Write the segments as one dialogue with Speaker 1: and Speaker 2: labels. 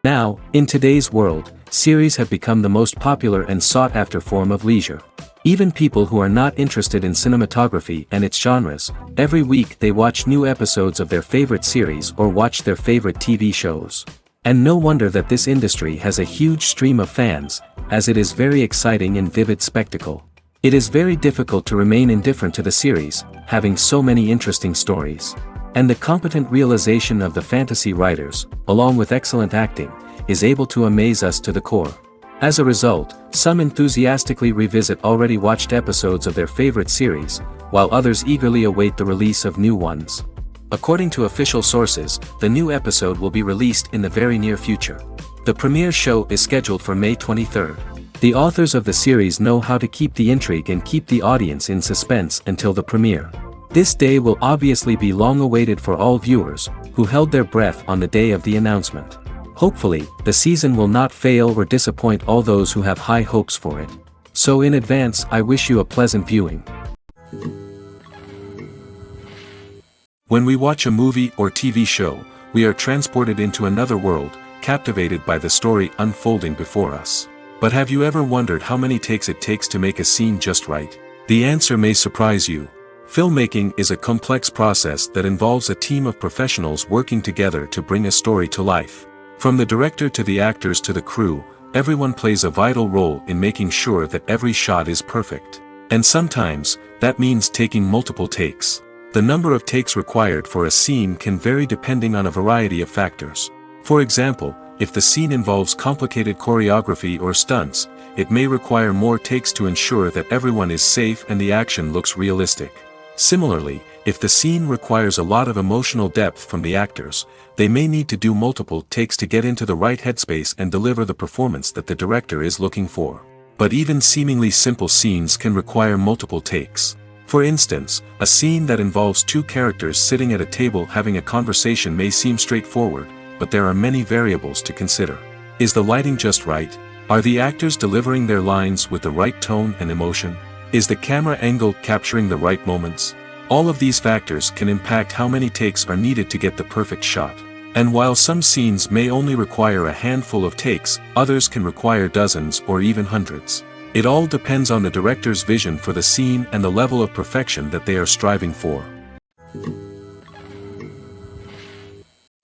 Speaker 1: Now, in today's world, series have become the most popular and sought-after form of leisure. Even people who are not interested in cinematography and its genres, every week they watch new episodes of their favorite series or watch their favorite TV shows. And no wonder that this industry has a huge stream of fans, as it is very exciting and vivid spectacle. It is very difficult to remain indifferent to the series, having so many interesting stories. And the competent realization of the fantasy writers, along with excellent acting, is able to amaze us to the core. As a result, some enthusiastically revisit already watched episodes of their favorite series, while others eagerly await the release of new ones. According to official sources, the new episode will be released in the very near future. The premiere show is scheduled for May 23rd. The authors of the series know how to keep the intrigue and keep the audience in suspense until the premiere. This day will obviously be long awaited for all viewers, who held their breath on the day of the announcement. Hopefully, the season will not fail or disappoint all those who have high hopes for it. So in advance, I wish you a pleasant viewing. When we watch a movie or TV show, we are transported into another world, captivated by the story unfolding before us. But have you ever wondered how many takes it takes to make a scene just right? The answer may surprise you. Filmmaking is a complex process that involves a team of professionals working together to bring a story to life. From the director to the actors to the crew, everyone plays a vital role in making sure that every shot is perfect. And sometimes, that means taking multiple takes. The number of takes required for a scene can vary depending on a variety of factors. For example, if the scene involves complicated choreography or stunts, it may require more takes to ensure that everyone is safe and the action looks realistic. Similarly, if the scene requires a lot of emotional depth from the actors, they may need to do multiple takes to get into the right headspace and deliver the performance that the director is looking for. But even seemingly simple scenes can require multiple takes. For instance, a scene that involves two characters sitting at a table having a conversation may seem straightforward, but there are many variables to consider. Is the lighting just right? Are the actors delivering their lines with the right tone and emotion? Is the camera angle capturing the right moments? All of these factors can impact how many takes are needed to get the perfect shot. And while some scenes may only require a handful of takes, others can require dozens or even hundreds. It all depends on the director's vision for the scene and the level of perfection that they are striving for.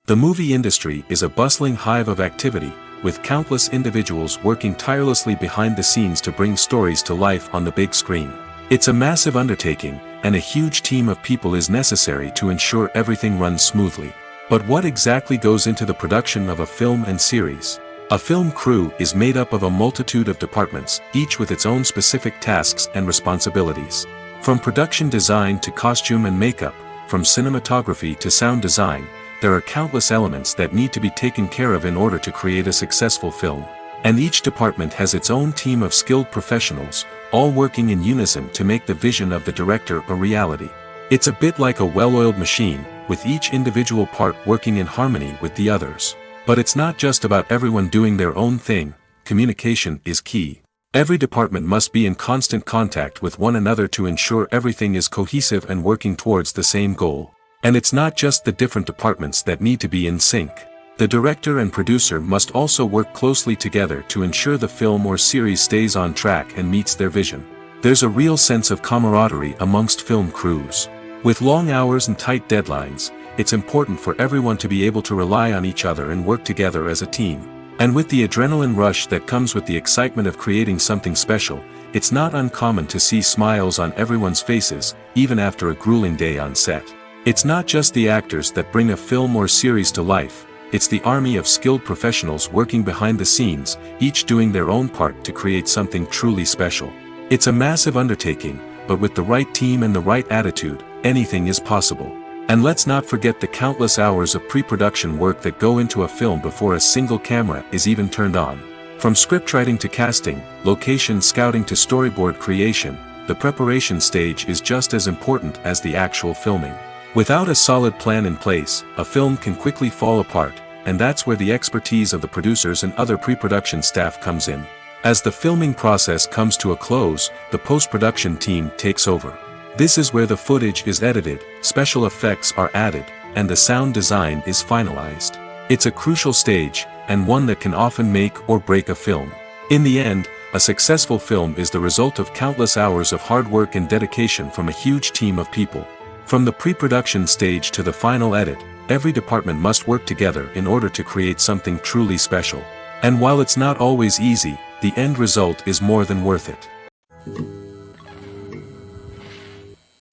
Speaker 1: The movie industry is a bustling hive of activity, with countless individuals working tirelessly behind the scenes to bring stories to life on the big screen. It's a massive undertaking, and a huge team of people is necessary to ensure everything runs smoothly. But what exactly goes into the production of a film and series? A film crew is made up of a multitude of departments, each with its own specific tasks and responsibilities. From production design to costume and makeup, from cinematography to sound design, there are countless elements that need to be taken care of in order to create a successful film. And each department has its own team of skilled professionals, all working in unison to make the vision of the director a reality. It's a bit like a well-oiled machine, with each individual part working in harmony with the others. But it's not just about everyone doing their own thing. Communication is key. Every department must be in constant contact with one another to ensure everything is cohesive and working towards the same goal. And it's not just the different departments that need to be in sync. The director and producer must also work closely together to ensure the film or series stays on track and meets their vision. There's a real sense of camaraderie amongst film crews. With long hours and tight deadlines, it's important for everyone to be able to rely on each other and work together as a team. And with the adrenaline rush that comes with the excitement of creating something special, it's not uncommon to see smiles on everyone's faces, even after a grueling day on set. It's not just the actors that bring a film or series to life, it's the army of skilled professionals working behind the scenes, each doing their own part to create something truly special. It's a massive undertaking, but with the right team and the right attitude, anything is possible. And let's not forget the countless hours of pre-production work that go into a film before a single camera is even turned on. From scriptwriting to casting, location scouting to storyboard creation, the preparation stage is just as important as the actual filming. Without a solid plan in place, a film can quickly fall apart, and that's where the expertise of the producers and other pre-production staff comes in. As the filming process comes to a close, the post-production team takes over. This is where the footage is edited, special effects are added, and the sound design is finalized. It's a crucial stage, and one that can often make or break a film. In the end, a successful film is the result of countless hours of hard work and dedication from a huge team of people. From the pre-production stage to the final edit, every department must work together in order to create something truly special. And while it's not always easy, the end result is more than worth it.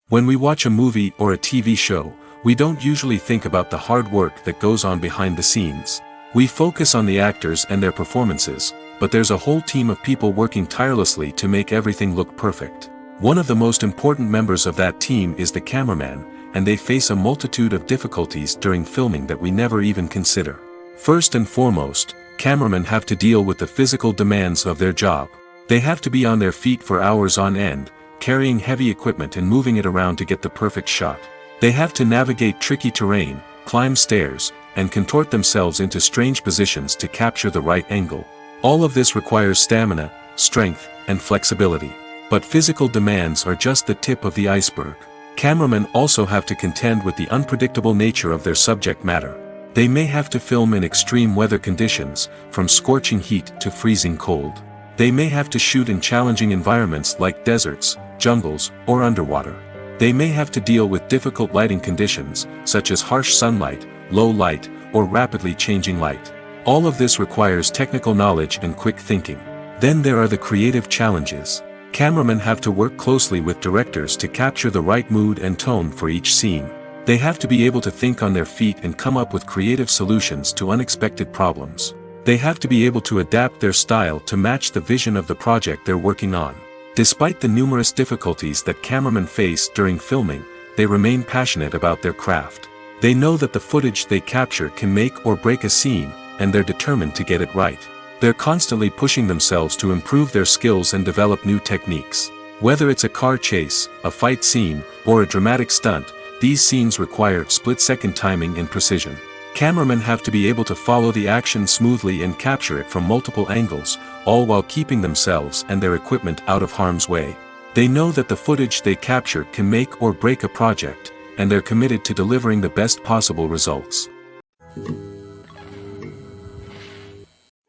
Speaker 1: When we watch a movie or a TV show, we don't usually think about the hard work that goes on behind the scenes. We focus on the actors and their performances, but there's a whole team of people working tirelessly to make everything look perfect. One of the most important members of that team is the cameraman, and they face a multitude of difficulties during filming that we never even consider. First and foremost, cameramen have to deal with the physical demands of their job. They have to be on their feet for hours on end, carrying heavy equipment and moving it around to get the perfect shot. They have to navigate tricky terrain, climb stairs, and contort themselves into strange positions to capture the right angle. All of this requires stamina, strength, and flexibility. But physical demands are just the tip of the iceberg. Cameramen also have to contend with the unpredictable nature of their subject matter. They may have to film in extreme weather conditions, from scorching heat to freezing cold. They may have to shoot in challenging environments like deserts, jungles, or underwater. They may have to deal with difficult lighting conditions, such as harsh sunlight, low light, or rapidly changing light. All of this requires technical knowledge and quick thinking. Then there are the creative challenges. Cameramen have to work closely with directors to capture the right mood and tone for each scene. They have to be able to think on their feet and come up with creative solutions to unexpected problems. They have to be able to adapt their style to match the vision of the project they're working on. Despite the numerous difficulties that cameramen face during filming, they remain passionate about their craft. They know that the footage they capture can make or break a scene, and they're determined to get it right. They're constantly pushing themselves to improve their skills and develop new techniques. Whether it's a car chase, a fight scene, or a dramatic stunt, these scenes require split-second timing and precision. Cameramen have to be able to follow the action smoothly and capture it from multiple angles, all while keeping themselves and their equipment out of harm's way. They know that the footage they capture can make or break a project, and they're committed to delivering the best possible results.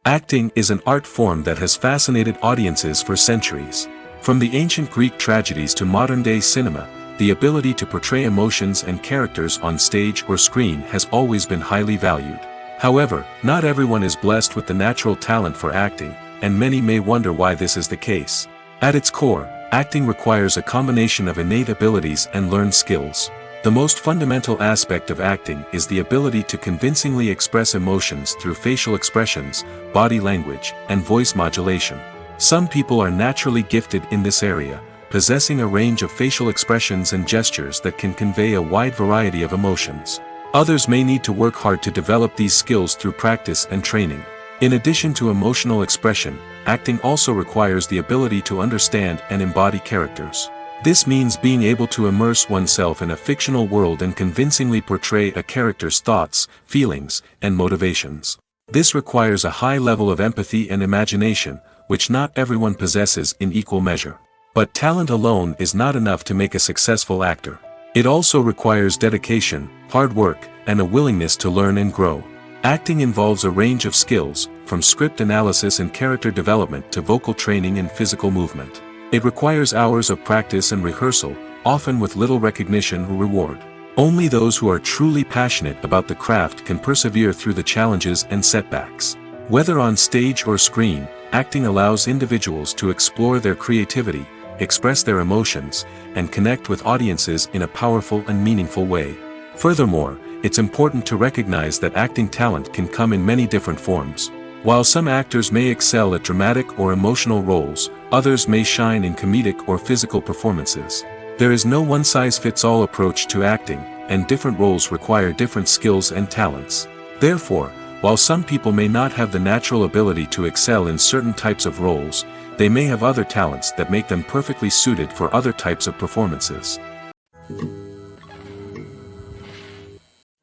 Speaker 1: Acting is an art form that has fascinated audiences for centuries. From the ancient Greek tragedies to modern-day cinema, the ability to portray emotions and characters on stage or screen has always been highly valued. However, not everyone is blessed with the natural talent for acting, and many may wonder why this is the case. At its core, acting requires a combination of innate abilities and learned skills. The most fundamental aspect of acting is the ability to convincingly express emotions through facial expressions, body language, and voice modulation. Some people are naturally gifted in this area, possessing a range of facial expressions and gestures that can convey a wide variety of emotions. Others may need to work hard to develop these skills through practice and training. In addition to emotional expression, acting also requires the ability to understand and embody characters. This means being able to immerse oneself in a fictional world and convincingly portray a character's thoughts, feelings, and motivations. This requires a high level of empathy and imagination, which not everyone possesses in equal measure. But talent alone is not enough to make a successful actor. It also requires dedication, hard work, and a willingness to learn and grow. Acting involves a range of skills, from script analysis and character development to vocal training and physical movement. It requires hours of practice and rehearsal, often with little recognition or reward. Only those who are truly passionate about the craft can persevere through the challenges and setbacks. Whether on stage or screen, acting allows individuals to explore their creativity, express their emotions, and connect with audiences in a powerful and meaningful way. Furthermore, it's important to recognize that acting talent can come in many different forms. While some actors may excel at dramatic or emotional roles, others may shine in comedic or physical performances. There is no one-size-fits-all approach to acting, and different roles require different skills and talents. Therefore, while some people may not have the natural ability to excel in certain types of roles, they may have other talents that make them perfectly suited for other types of performances.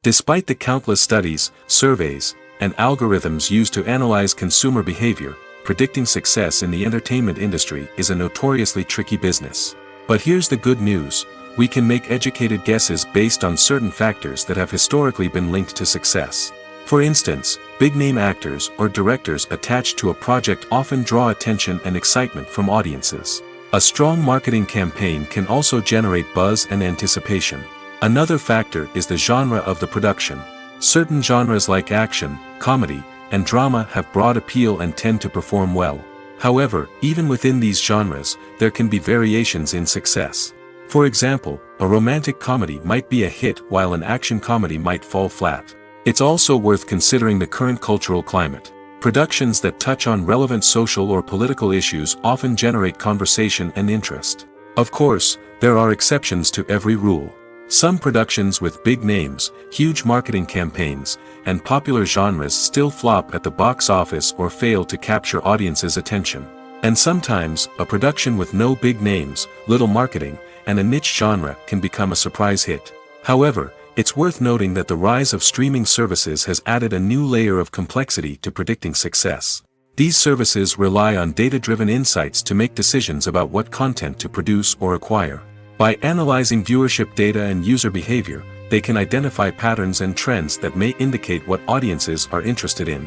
Speaker 1: Despite the countless studies, surveys, and algorithms used to analyze consumer behavior, predicting success in the entertainment industry is a notoriously tricky business. But here's the good news: we can make educated guesses based on certain factors that have historically been linked to success. For instance, big-name actors or directors attached to a project often draw attention and excitement from audiences. A strong marketing campaign can also generate buzz and anticipation. Another factor is the genre of the production. Certain genres like action, comedy, and drama have broad appeal and tend to perform well. However, even within these genres, there can be variations in success. For example, a romantic comedy might be a hit while an action comedy might fall flat. It's also worth considering the current cultural climate. Productions that touch on relevant social or political issues often generate conversation and interest. Of course, there are exceptions to every rule. Some productions with big names, huge marketing campaigns, and popular genres still flop at the box office or fail to capture audiences' attention. And sometimes, a production with no big names, little marketing, and a niche genre can become a surprise hit. However, it's worth noting that the rise of streaming services has added a new layer of complexity to predicting success. These services rely on data-driven insights to make decisions about what content to produce or acquire. By analyzing viewership data and user behavior, they can identify patterns and trends that may indicate what audiences are interested in.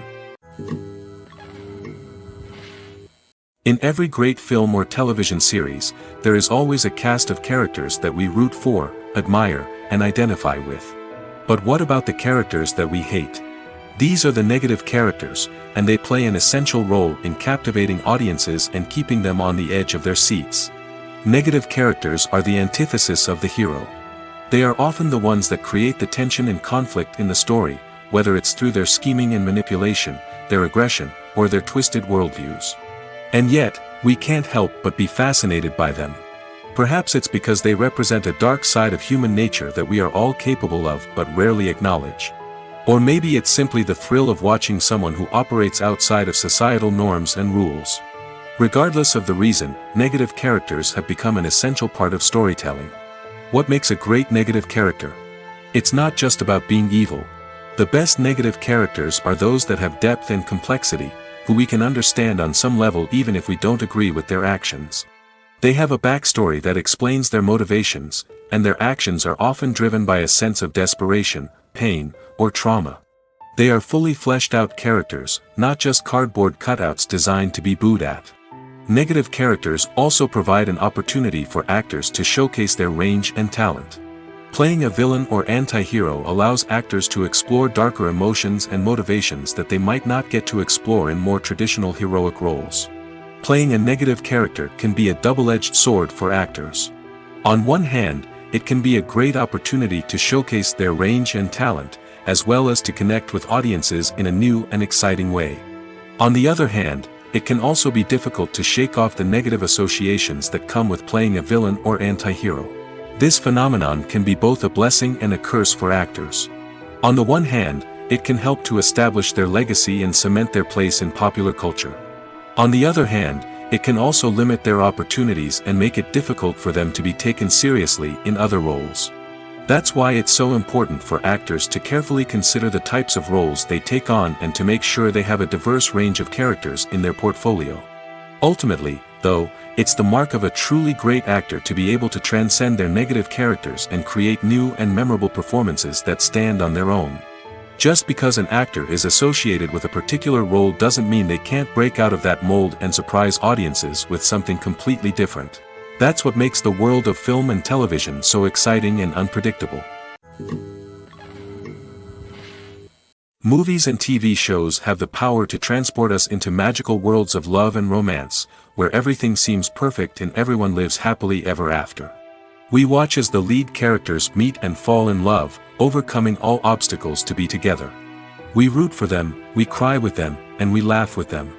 Speaker 1: In every great film or television series, there is always a cast of characters that we root for, admire, and identify with. But what about the characters that we hate? These are the negative characters, and they play an essential role in captivating audiences and keeping them on the edge of their seats. Negative characters are the antithesis of the hero. They are often the ones that create the tension and conflict in the story, whether it's through their scheming and manipulation, their aggression, or their twisted worldviews. And yet, we can't help but be fascinated by them. Perhaps it's because they represent a dark side of human nature that we are all capable of but rarely acknowledge. Or maybe it's simply the thrill of watching someone who operates outside of societal norms and rules. Regardless of the reason, negative characters have become an essential part of storytelling. What makes a great negative character? It's not just about being evil. The best negative characters are those that have depth and complexity, who we can understand on some level even if we don't agree with their actions. They have a backstory that explains their motivations, and their actions are often driven by a sense of desperation, pain, or trauma. They are fully fleshed out characters, not just cardboard cutouts designed to be booed at. Negative characters also provide an opportunity for actors to showcase their range and talent. Playing a villain or anti-hero allows actors to explore darker emotions and motivations that they might not get to explore in more traditional heroic roles. Playing a negative character can be a double-edged sword for actors. On one hand, it can be a great opportunity to showcase their range and talent, as well as to connect with audiences in a new and exciting way. On the other hand, it can also be difficult to shake off the negative associations that come with playing a villain or anti-hero. This phenomenon can be both a blessing and a curse for actors. On the one hand, it can help to establish their legacy and cement their place in popular culture. On the other hand, it can also limit their opportunities and make it difficult for them to be taken seriously in other roles. That's why it's so important for actors to carefully consider the types of roles they take on and to make sure they have a diverse range of characters in their portfolio. Ultimately, though, it's the mark of a truly great actor to be able to transcend their negative characters and create new and memorable performances that stand on their own. Just because an actor is associated with a particular role doesn't mean they can't break out of that mold and surprise audiences with something completely different. That's what makes the world of film and television so exciting and unpredictable. Movies and TV shows have the power to transport us into magical worlds of love and romance, where everything seems perfect and everyone lives happily ever after. We watch as the lead characters meet and fall in love, overcoming all obstacles to be together. We root for them, we cry with them, and we laugh with them.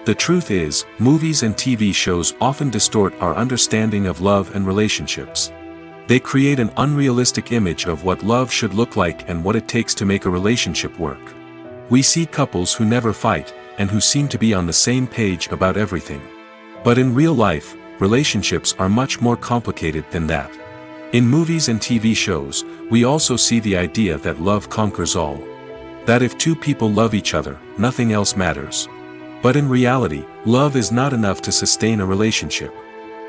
Speaker 1: The truth is, movies and TV shows often distort our understanding of love and relationships. They create an unrealistic image of what love should look like and what it takes to make a relationship work. We see couples who never fight, and who seem to be on the same page about everything. But in real life, relationships are much more complicated than that. In movies and TV shows, we also see the idea that love conquers all. That if two people love each other, nothing else matters. But in reality, love is not enough to sustain a relationship.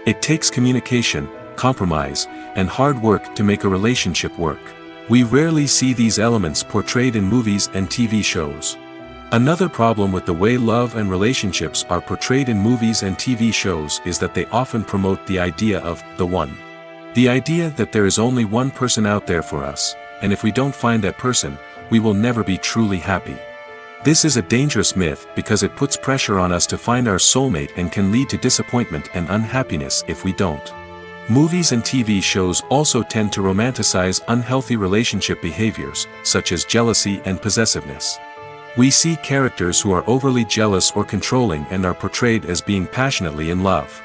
Speaker 1: It takes communication, compromise, and hard work to make a relationship work. We rarely see these elements portrayed in movies and TV shows. Another problem with the way love and relationships are portrayed in movies and TV shows is that they often promote the idea of the one. The idea that there is only one person out there for us, and if we don't find that person, we will never be truly happy. This is a dangerous myth because it puts pressure on us to find our soulmate and can lead to disappointment and unhappiness if we don't. Movies and TV shows also tend to romanticize unhealthy relationship behaviors, such as jealousy and possessiveness. We see characters who are overly jealous or controlling and are portrayed as being passionately in love.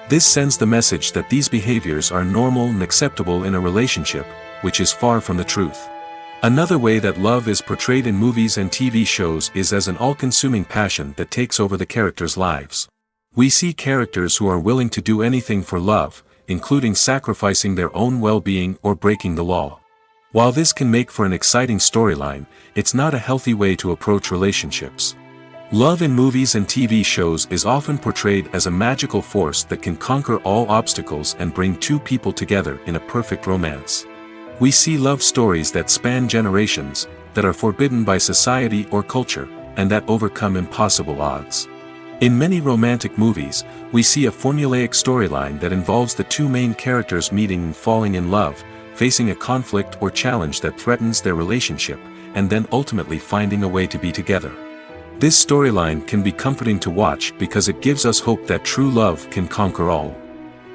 Speaker 1: This sends the message that these behaviors are normal and acceptable in a relationship, which is far from the truth. Another way that love is portrayed in movies and TV shows is as an all-consuming passion that takes over the characters' lives. We see characters who are willing to do anything for love, including sacrificing their own well-being or breaking the law. While this can make for an exciting storyline, it's not a healthy way to approach relationships. Love in movies and TV shows is often portrayed as a magical force that can conquer all obstacles and bring two people together in a perfect romance. We see love stories that span generations, that are forbidden by society or culture, and that overcome impossible odds. In many romantic movies, we see a formulaic storyline that involves the two main characters meeting and falling in love, facing a conflict or challenge that threatens their relationship, and then ultimately finding a way to be together. This storyline can be comforting to watch because it gives us hope that true love can conquer all.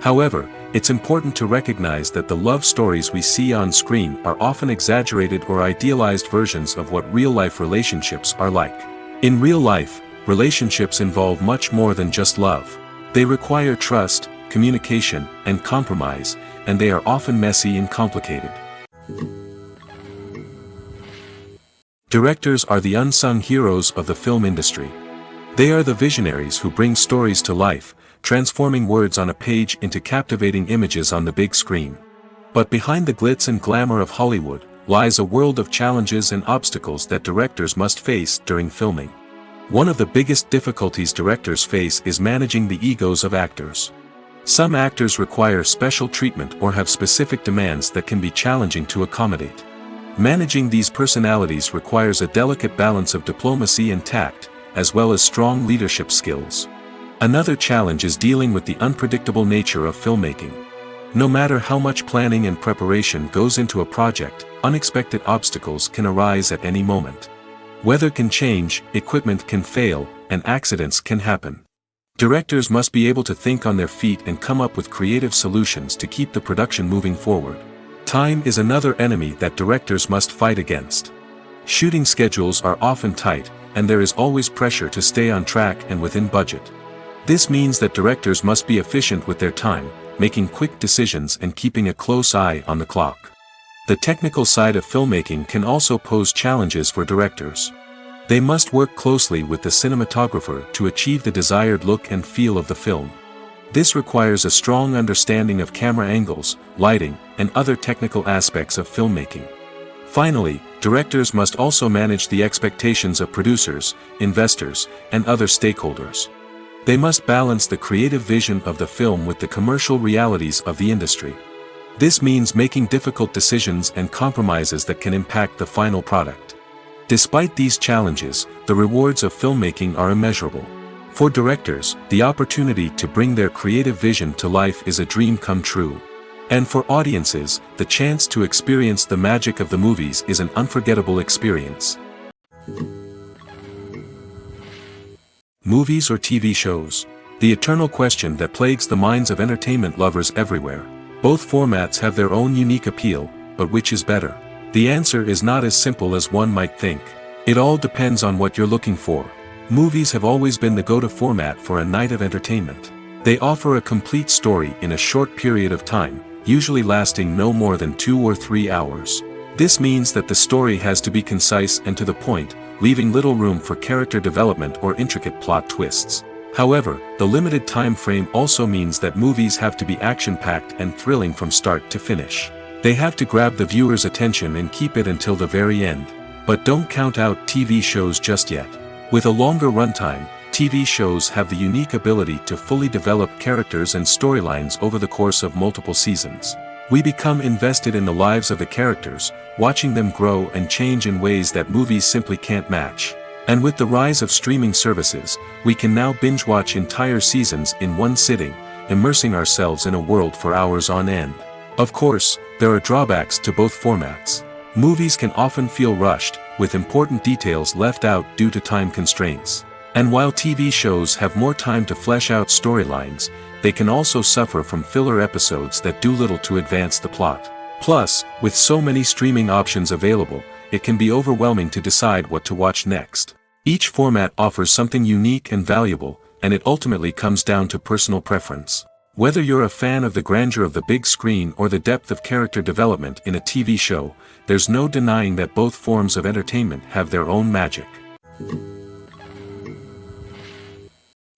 Speaker 1: However, it's important to recognize that the love stories we see on screen are often exaggerated or idealized versions of what real-life relationships are like. In real life, relationships involve much more than just love. They require trust, communication, and compromise, and they are often messy and complicated. Directors are the unsung heroes of the film industry. They are the visionaries who bring stories to life, transforming words on a page into captivating images on the big screen. But behind the glitz and glamour of Hollywood lies a world of challenges and obstacles that directors must face during filming. One of the biggest difficulties directors face is managing the egos of actors. Some actors require special treatment or have specific demands that can be challenging to accommodate. Managing these personalities requires a delicate balance of diplomacy and tact, as well as strong leadership skills. Another challenge is dealing with the unpredictable nature of filmmaking. No matter how much planning and preparation goes into a project, unexpected obstacles can arise at any moment. Weather can change, equipment can fail, and accidents can happen. Directors must be able to think on their feet and come up with creative solutions to keep the production moving forward. Time is another enemy that directors must fight against. Shooting schedules are often tight, and there is always pressure to stay on track and within budget. This means that directors must be efficient with their time, making quick decisions and keeping a close eye on the clock. The technical side of filmmaking can also pose challenges for directors. They must work closely with the cinematographer to achieve the desired look and feel of the film. This requires a strong understanding of camera angles, lighting, and other technical aspects of filmmaking. Finally, directors must also manage the expectations of producers, investors, and other stakeholders. They must balance the creative vision of the film with the commercial realities of the industry. This means making difficult decisions and compromises that can impact the final product. Despite these challenges, the rewards of filmmaking are immeasurable. For directors, the opportunity to bring their creative vision to life is a dream come true. And for audiences, the chance to experience the magic of the movies is an unforgettable experience. Movies or TV shows? The eternal question that plagues the minds of entertainment lovers everywhere. Both formats have their own unique appeal, but which is better? The answer is not as simple as one might think. It all depends on what you're looking for. Movies have always been the go-to format for a night of entertainment. They offer a complete story in a short period of time, usually lasting no more than 2 or 3 hours. This means that the story has to be concise and to the point, leaving little room for character development or intricate plot twists. However, the limited time frame also means that movies have to be action-packed and thrilling from start to finish. They have to grab the viewer's attention and keep it until the very end. But don't count out TV shows just yet. With a longer runtime, TV shows have the unique ability to fully develop characters and storylines over the course of multiple seasons. We become invested in the lives of the characters, watching them grow and change in ways that movies simply can't match. And with the rise of streaming services, we can now binge-watch entire seasons in one sitting, immersing ourselves in a world for hours on end. Of course, there are drawbacks to both formats. Movies can often feel rushed, with important details left out due to time constraints. And while TV shows have more time to flesh out storylines, they can also suffer from filler episodes that do little to advance the plot. Plus, with so many streaming options available, it can be overwhelming to decide what to watch next. Each format offers something unique and valuable, and it ultimately comes down to personal preference. Whether you're a fan of the grandeur of the big screen or the depth of character development in a TV show, there's no denying that both forms of entertainment have their own magic.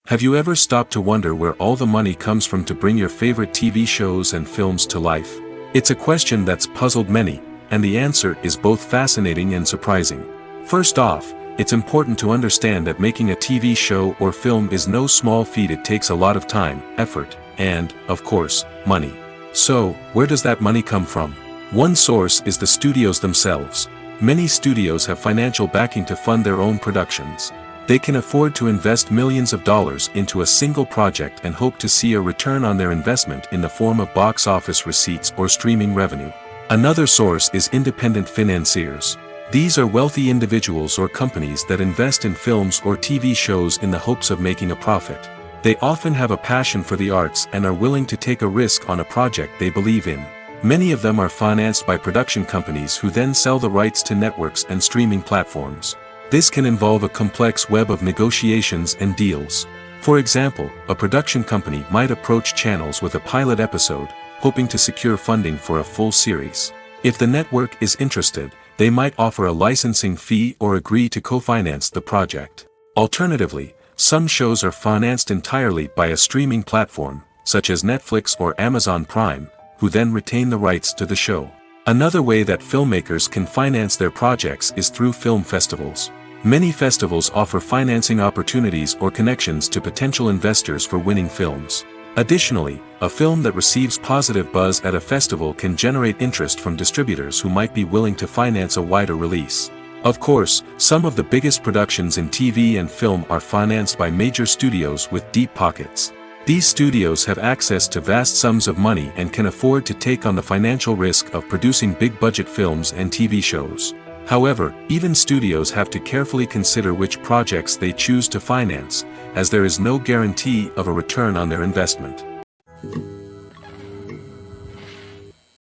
Speaker 1: Have you ever stopped to wonder where all the money comes from to bring your favorite TV shows and films to life? It's a question that's puzzled many, and the answer is both fascinating and surprising. First off, it's important to understand that making a TV show or film is no small feat. It takes a lot of time, effort, and, of course, money. So, where does that money come from? One source is the studios themselves. Many studios have financial backing to fund their own productions. They can afford to invest millions of dollars into a single project and hope to see a return on their investment in the form of box office receipts or streaming revenue. Another source is independent financiers. These are wealthy individuals or companies that invest in films or TV shows in the hopes of making a profit. They often have a passion for the arts and are willing to take a risk on a project they believe in. Many of them are financed by production companies who then sell the rights to networks and streaming platforms. This can involve a complex web of negotiations and deals. For example, a production company might approach channels with a pilot episode, hoping to secure funding for a full series. If the network is interested, they might offer a licensing fee or agree to co-finance the project. Alternatively, some shows are financed entirely by a streaming platform, such as Netflix or Amazon Prime, who then retain the rights to the show. Another way that filmmakers can finance their projects is through film festivals. Many festivals offer financing opportunities or connections to potential investors for winning films. Additionally, a film that receives positive buzz at a festival can generate interest from distributors who might be willing to finance a wider release. Of course, some of the biggest productions in TV and film are financed by major studios with deep pockets. These studios have access to vast sums of money and can afford to take on the financial risk of producing big-budget films and TV shows. However, even studios have to carefully consider which projects they choose to finance, as there is no guarantee of a return on their investment.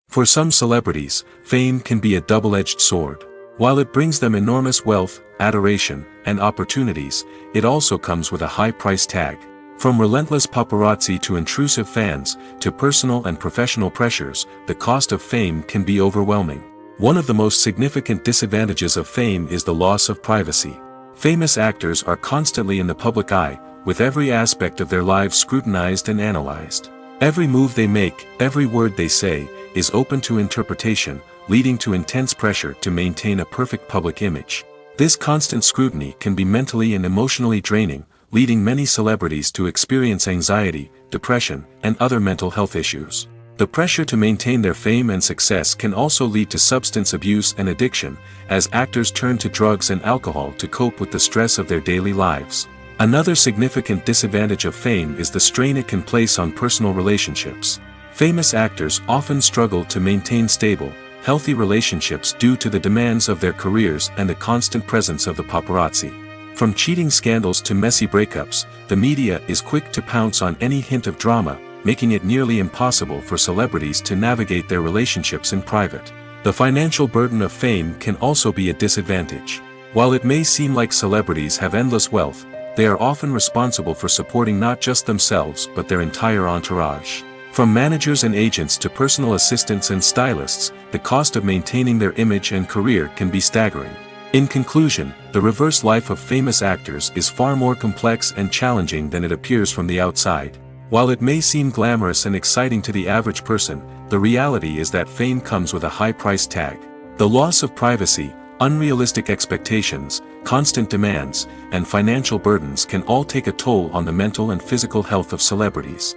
Speaker 1: For some celebrities, fame can be a double-edged sword. While it brings them enormous wealth, adoration, and opportunities, it also comes with a high price tag. From relentless paparazzi to intrusive fans, to personal and professional pressures, the cost of fame can be overwhelming. One of the most significant disadvantages of fame is the loss of privacy. Famous actors are constantly in the public eye, with every aspect of their lives scrutinized and analyzed. Every move they make, every word they say, is open to interpretation, leading to intense pressure to maintain a perfect public image. This constant scrutiny can be mentally and emotionally draining, leading many celebrities to experience anxiety, depression, and other mental health issues. The pressure to maintain their fame and success can also lead to substance abuse and addiction, as actors turn to drugs and alcohol to cope with the stress of their daily lives. Another significant disadvantage of fame is the strain it can place on personal relationships. Famous actors often struggle to maintain stable, healthy relationships due to the demands of their careers and the constant presence of the paparazzi. From cheating scandals to messy breakups, the media is quick to pounce on any hint of drama, making it nearly impossible for celebrities to navigate their relationships in private. The financial burden of fame can also be a disadvantage. While it may seem like celebrities have endless wealth, they are often responsible for supporting not just themselves but their entire entourage. From managers and agents to personal assistants and stylists, the cost of maintaining their image and career can be staggering. In conclusion, the reverse life of famous actors is far more complex and challenging than it appears from the outside. While it may seem glamorous and exciting to the average person, the reality is that fame comes with a high price tag. The loss of privacy, unrealistic expectations, constant demands, and financial burdens can all take a toll on the mental and physical health of celebrities.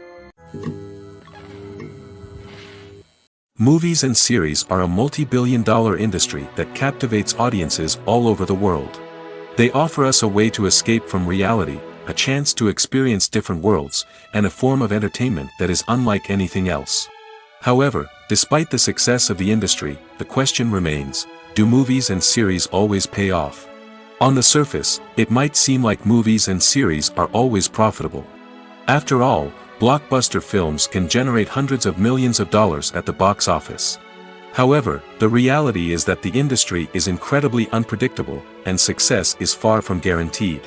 Speaker 1: Movies and series are a multi-billion-dollar industry that captivates audiences all over the world. They offer us a way to escape from reality, a chance to experience different worlds, and a form of entertainment that is unlike anything else. However, despite the success of the industry, the question remains, do movies and series always pay off? On the surface, it might seem like movies and series are always profitable. After all, blockbuster films can generate hundreds of millions of dollars at the box office. However, the reality is that the industry is incredibly unpredictable, and success is far from guaranteed.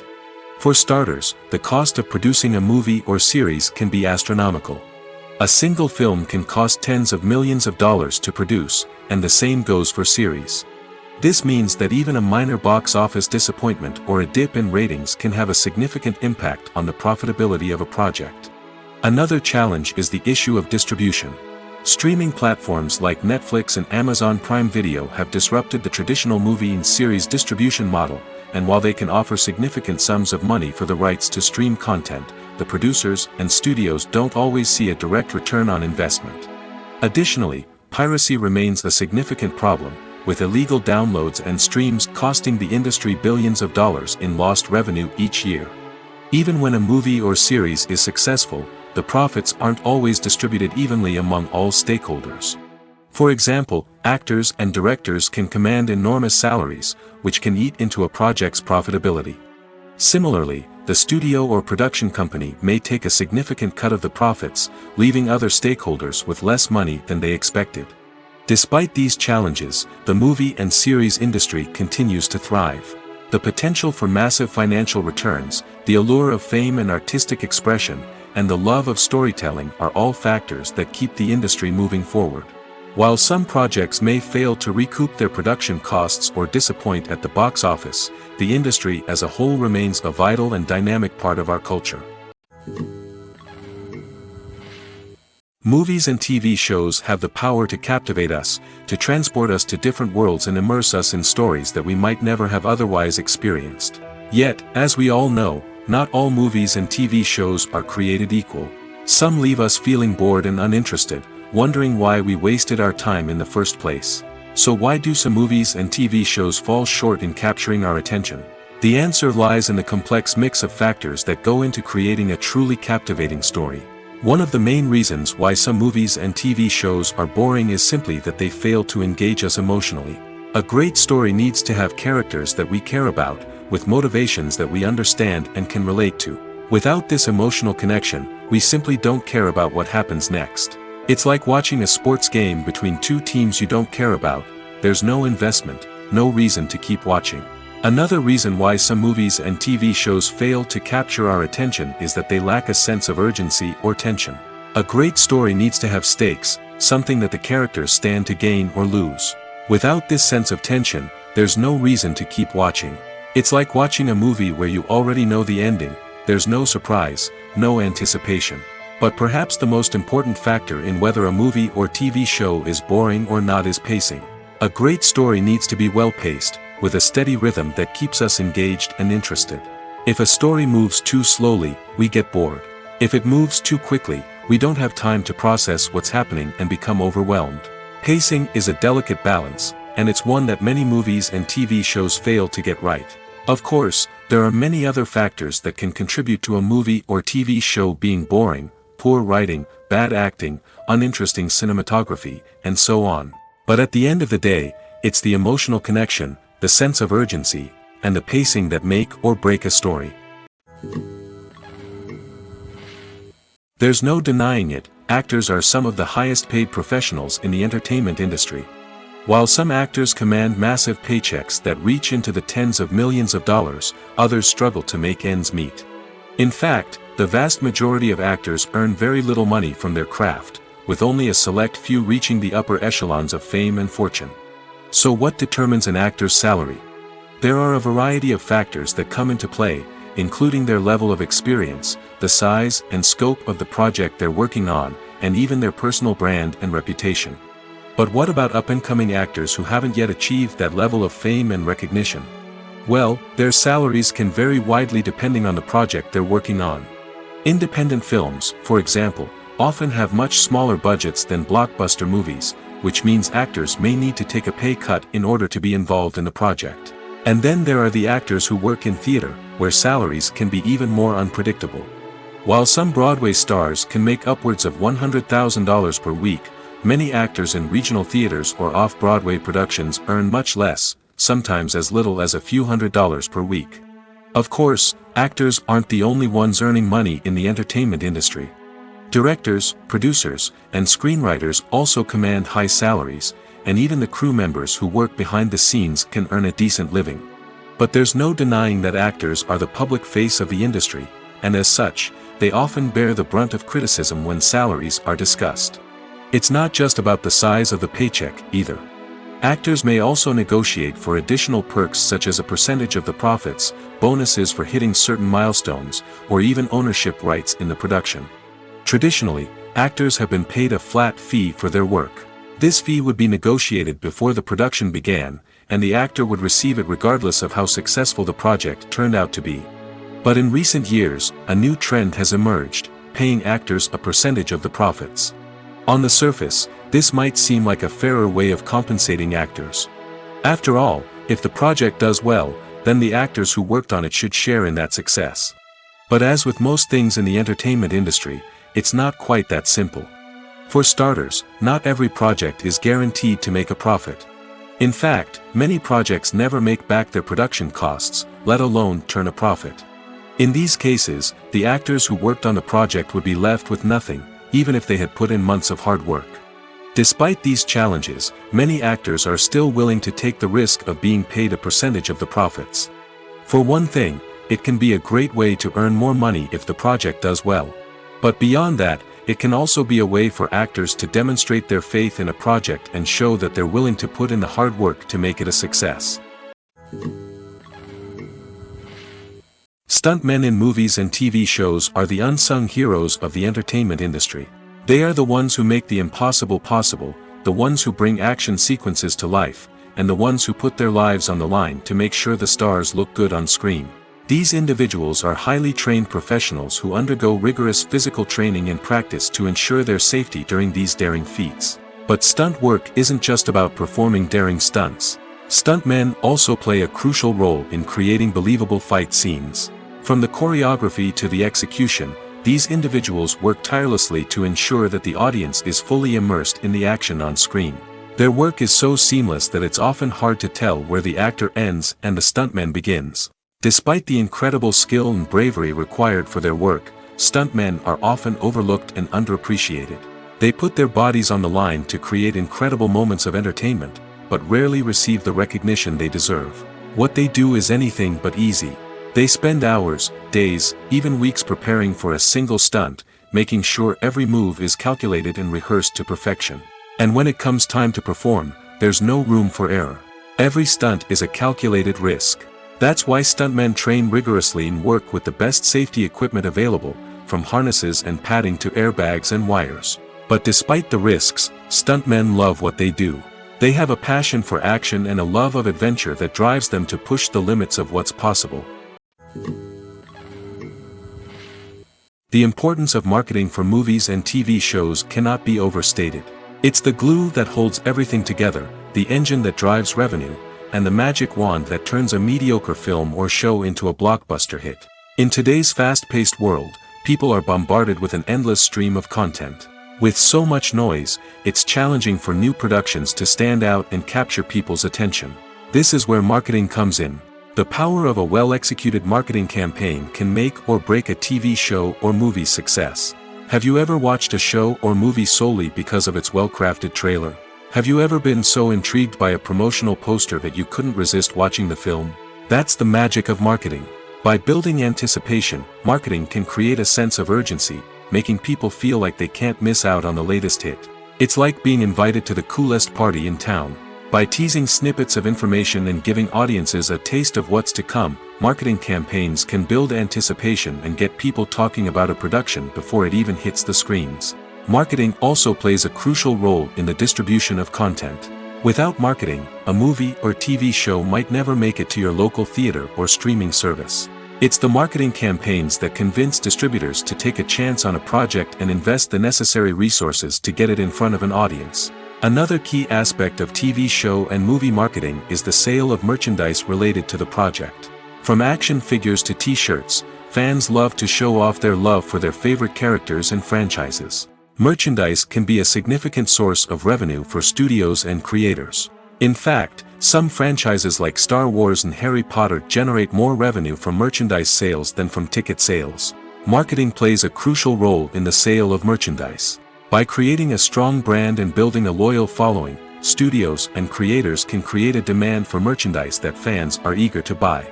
Speaker 1: For starters, the cost of producing a movie or series can be astronomical. A single film can cost tens of millions of dollars to produce, and the same goes for series. This means that even a minor box office disappointment or a dip in ratings can have a significant impact on the profitability of a project. Another challenge is the issue of distribution. Streaming platforms like Netflix and Amazon Prime Video have disrupted the traditional movie and series distribution model, and while they can offer significant sums of money for the rights to stream content, the producers and studios don't always see a direct return on investment. Additionally, piracy remains a significant problem, with illegal downloads and streams costing the industry billions of dollars in lost revenue each year. Even when a movie or series is successful, the profits aren't always distributed evenly among all stakeholders. For example, actors and directors can command enormous salaries, which can eat into a project's profitability. Similarly, the studio or production company may take a significant cut of the profits, leaving other stakeholders with less money than they expected. Despite these challenges, the movie and series industry continues to thrive. The potential for massive financial returns, the allure of fame and artistic expression, and the love of storytelling are all factors that keep the industry moving forward. While some projects may fail to recoup their production costs or disappoint at the box office, the industry as a whole remains a vital and dynamic part of our culture. Movies and TV shows have the power to captivate us, to transport us to different worlds and immerse us in stories that we might never have otherwise experienced. Yet, as we all know, not all movies and TV shows are created equal. Some leave us feeling bored and uninterested, wondering why we wasted our time in the first place. So why do some movies and TV shows fall short in capturing our attention? The answer lies in the complex mix of factors that go into creating a truly captivating story. One of the main reasons why some movies and TV shows are boring is simply that they fail to engage us emotionally. A great story needs to have characters that we care about, with motivations that we understand and can relate to. Without this emotional connection, we simply don't care about what happens next. It's like watching a sports game between two teams you don't care about. There's no investment, no reason to keep watching. Another reason why some movies and TV shows fail to capture our attention is that they lack a sense of urgency or tension. A great story needs to have stakes, something that the characters stand to gain or lose. Without this sense of tension, there's no reason to keep watching. It's like watching a movie where you already know the ending. There's no surprise, no anticipation. But perhaps the most important factor in whether a movie or TV show is boring or not is pacing. A great story needs to be well-paced, with a steady rhythm that keeps us engaged and interested. If a story moves too slowly, we get bored. If it moves too quickly, we don't have time to process what's happening and become overwhelmed. Pacing is a delicate balance, and it's one that many movies and TV shows fail to get right. Of course, there are many other factors that can contribute to a movie or TV show being boring: poor writing, bad acting, uninteresting cinematography, and so on. But at the end of the day, it's the emotional connection, the sense of urgency, and the pacing that make or break a story. There's no denying it, actors are some of the highest paid professionals in the entertainment industry. While some actors command massive paychecks that reach into the tens of millions of dollars, others struggle to make ends meet. In fact, the vast majority of actors earn very little money from their craft, with only a select few reaching the upper echelons of fame and fortune. So what determines an actor's salary? There are a variety of factors that come into play, including their level of experience, the size and scope of the project they're working on, and even their personal brand and reputation. But what about up-and-coming actors who haven't yet achieved that level of fame and recognition? Well, their salaries can vary widely depending on the project they're working on. Independent films, for example, often have much smaller budgets than blockbuster movies, which means actors may need to take a pay cut in order to be involved in the project. And then there are the actors who work in theater, where salaries can be even more unpredictable. While some Broadway stars can make upwards of $100,000 per week, many actors in regional theaters or off-Broadway productions earn much less, sometimes as little as a few $100s per week. Of course, actors aren't the only ones earning money in the entertainment industry. Directors, producers, and screenwriters also command high salaries, and even the crew members who work behind the scenes can earn a decent living. But there's no denying that actors are the public face of the industry, and as such, they often bear the brunt of criticism when salaries are discussed. It's not just about the size of the paycheck, either. Actors may also negotiate for additional perks such as a percentage of the profits, bonuses for hitting certain milestones, or even ownership rights in the production. Traditionally, actors have been paid a flat fee for their work. This fee would be negotiated before the production began, and the actor would receive it regardless of how successful the project turned out to be. But in recent years, a new trend has emerged, paying actors a percentage of the profits. On the surface, this might seem like a fairer way of compensating actors. After all, if the project does well, then the actors who worked on it should share in that success. But as with most things in the entertainment industry, it's not quite that simple. For starters, not every project is guaranteed to make a profit. In fact, many projects never make back their production costs, let alone turn a profit. In these cases, the actors who worked on the project would be left with nothing, even if they had put in months of hard work. Despite these challenges, many actors are still willing to take the risk of being paid a percentage of the profits. For one thing, it can be a great way to earn more money if the project does well. But beyond that, it can also be a way for actors to demonstrate their faith in a project and show that they're willing to put in the hard work to make it a success. Stuntmen in movies and TV shows are the unsung heroes of the entertainment industry. They are the ones who make the impossible possible, the ones who bring action sequences to life, and the ones who put their lives on the line to make sure the stars look good on screen. These individuals are highly trained professionals who undergo rigorous physical training and practice to ensure their safety during these daring feats. But stunt work isn't just about performing daring stunts. Stuntmen also play a crucial role in creating believable fight scenes. From the choreography to the execution, these individuals work tirelessly to ensure that the audience is fully immersed in the action on screen. Their work is so seamless that it's often hard to tell where the actor ends and the stuntman begins. Despite the incredible skill and bravery required for their work, stuntmen are often overlooked and underappreciated. They put their bodies on the line to create incredible moments of entertainment, but rarely receive the recognition they deserve. What they do is anything but easy. They spend hours, days, even weeks preparing for a single stunt, making sure every move is calculated and rehearsed to perfection. And when it comes time to perform, there's no room for error. Every stunt is a calculated risk. That's why stuntmen train rigorously and work with the best safety equipment available, from harnesses and padding to airbags and wires. But despite the risks, stuntmen love what they do. They have a passion for action and a love of adventure that drives them to push the limits of what's possible. The importance of marketing for movies and TV shows cannot be overstated. It's the glue that holds everything together, the engine that drives revenue, and the magic wand that turns a mediocre film or show into a blockbuster hit. In today's fast-paced world, people are bombarded with an endless stream of content. With so much noise, it's challenging for new productions to stand out and capture people's attention. This is where marketing comes in. The power of a well-executed marketing campaign can make or break a TV show or movie's success. Have you ever watched a show or movie solely because of its well-crafted trailer? Have you ever been so intrigued by a promotional poster that you couldn't resist watching the film? That's the magic of marketing. By building anticipation, marketing can create a sense of urgency, making people feel like they can't miss out on the latest hit. It's like being invited to the coolest party in town. By teasing snippets of information and giving audiences a taste of what's to come, marketing campaigns can build anticipation and get people talking about a production before it even hits the screens. Marketing also plays a crucial role in the distribution of content. Without marketing, a movie or TV show might never make it to your local theater or streaming service. It's the marketing campaigns that convince distributors to take a chance on a project and invest the necessary resources to get it in front of an audience. Another key aspect of TV show and movie marketing is the sale of merchandise related to the project. From action figures to t-shirts, fans love to show off their love for their favorite characters and franchises. Merchandise can be a significant source of revenue for studios and creators. In fact, some franchises like Star Wars and Harry Potter generate more revenue from merchandise sales than from ticket sales. Marketing plays a crucial role in the sale of merchandise. By creating a strong brand and building a loyal following, studios and creators can create a demand for merchandise that fans are eager to buy.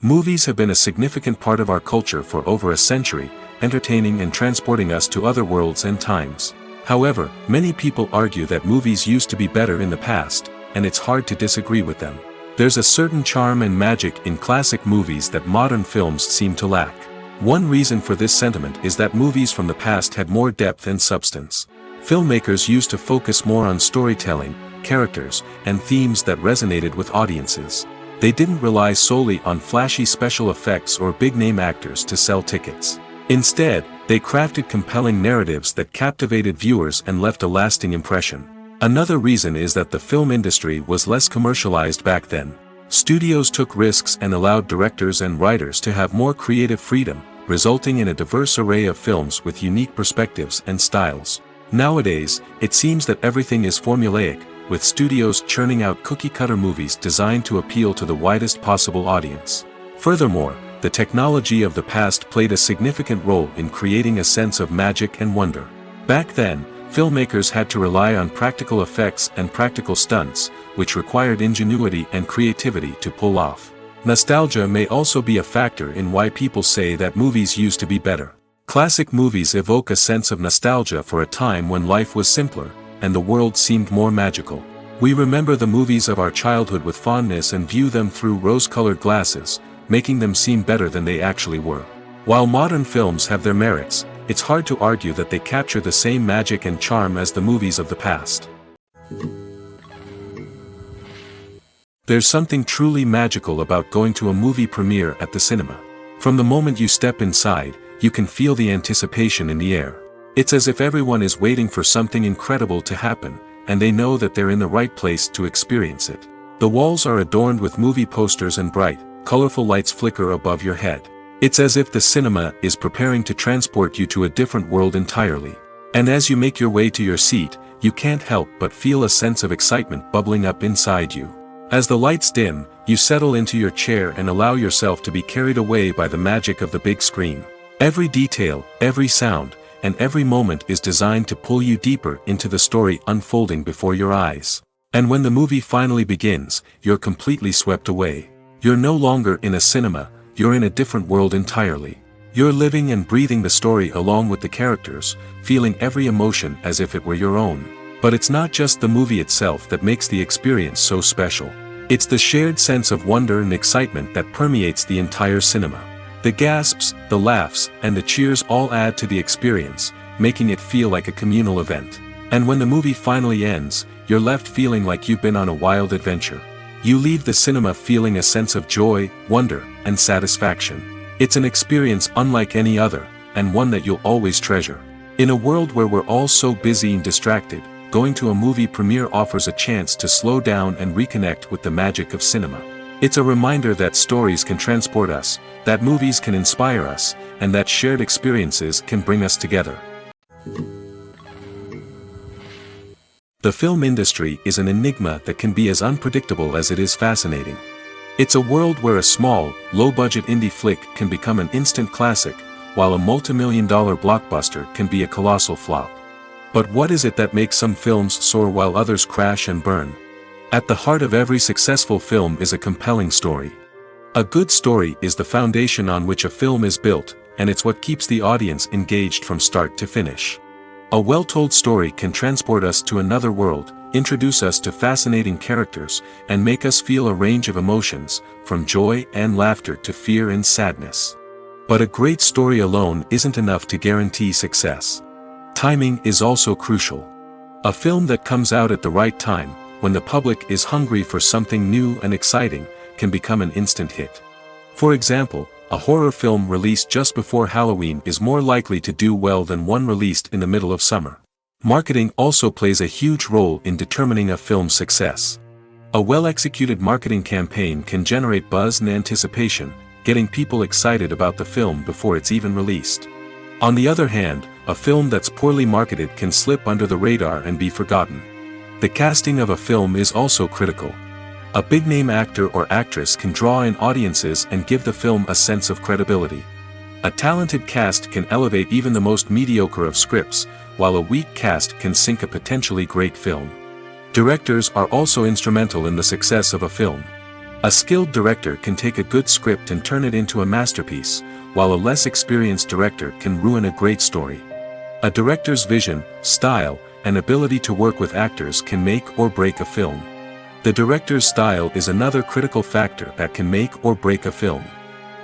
Speaker 1: Movies have been a significant part of our culture for over a century, entertaining and transporting us to other worlds and times. However, many people argue that movies used to be better in the past, and it's hard to disagree with them. There's a certain charm and magic in classic movies that modern films seem to lack. One reason for this sentiment is that movies from the past had more depth and substance. Filmmakers used to focus more on storytelling, characters, and themes that resonated with audiences. They didn't rely solely on flashy special effects or big-name actors to sell tickets. Instead, they crafted compelling narratives that captivated viewers and left a lasting impression. Another reason is that the film industry was less commercialized back then. Studios took risks and allowed directors and writers to have more creative freedom, resulting in a diverse array of films with unique perspectives and styles. Nowadays, it seems that everything is formulaic, with studios churning out cookie-cutter movies designed to appeal to the widest possible audience. Furthermore, the technology of the past played a significant role in creating a sense of magic and wonder. Back then, filmmakers had to rely on practical effects and practical stunts, which required ingenuity and creativity to pull off. Nostalgia may also be a factor in why people say that movies used to be better. Classic movies evoke a sense of nostalgia for a time when life was simpler, and the world seemed more magical. We remember the movies of our childhood with fondness and view them through rose-colored glasses, making them seem better than they actually were. While modern films have their merits, it's hard to argue that they capture the same magic and charm as the movies of the past. There's something truly magical about going to a movie premiere at the cinema. From the moment you step inside, you can feel the anticipation in the air. It's as if everyone is waiting for something incredible to happen, and they know that they're in the right place to experience it. The walls are adorned with movie posters and bright, colorful lights flicker above your head. It's as if the cinema is preparing to transport you to a different world entirely. And as you make your way to your seat, you can't help but feel a sense of excitement bubbling up inside you. As the lights dim, you settle into your chair and allow yourself to be carried away by the magic of the big screen. Every detail, every sound, and every moment is designed to pull you deeper into the story unfolding before your eyes. And when the movie finally begins, you're completely swept away. You're no longer in a cinema, you're in a different world entirely. You're living and breathing the story along with the characters, feeling every emotion as if it were your own. But it's not just the movie itself that makes the experience so special. It's the shared sense of wonder and excitement that permeates the entire cinema. The gasps, the laughs, and the cheers all add to the experience, making it feel like a communal event. And when the movie finally ends, you're left feeling like you've been on a wild adventure. You leave the cinema feeling a sense of joy, wonder, and satisfaction. It's an experience unlike any other, and one that you'll always treasure. In a world where we're all so busy and distracted, going to a movie premiere offers a chance to slow down and reconnect with the magic of cinema. It's a reminder that stories can transport us, that movies can inspire us, and that shared experiences can bring us together. The film industry is an enigma that can be as unpredictable as it is fascinating. It's a world where a small, low-budget indie flick can become an instant classic, while a multi-million-dollar blockbuster can be a colossal flop. But what is it that makes some films soar while others crash and burn? At the heart of every successful film is a compelling story. A good story is the foundation on which a film is built, and it's what keeps the audience engaged from start to finish. A well-told story can transport us to another world, introduce us to fascinating characters, and make us feel a range of emotions, from joy and laughter to fear and sadness. But a great story alone isn't enough to guarantee success. Timing is also crucial. A film that comes out at the right time, when the public is hungry for something new and exciting, can become an instant hit. For example, A horror film released just before Halloween is more likely to do well than one released in the middle of summer. Marketing also plays a huge role in determining a film's success. A well-executed marketing campaign can generate buzz and anticipation, getting people excited about the film before it's even released. On the other hand, a film that's poorly marketed can slip under the radar and be forgotten. The casting of a film is also critical. A big-name actor or actress can draw in audiences and give the film a sense of credibility. A talented cast can elevate even the most mediocre of scripts, while a weak cast can sink a potentially great film. Directors are also instrumental in the success of a film. A skilled director can take a good script and turn it into a masterpiece, while a less experienced director can ruin a great story. A director's vision, style, and ability to work with actors can make or break a film. The director's style is another critical factor that can make or break a film.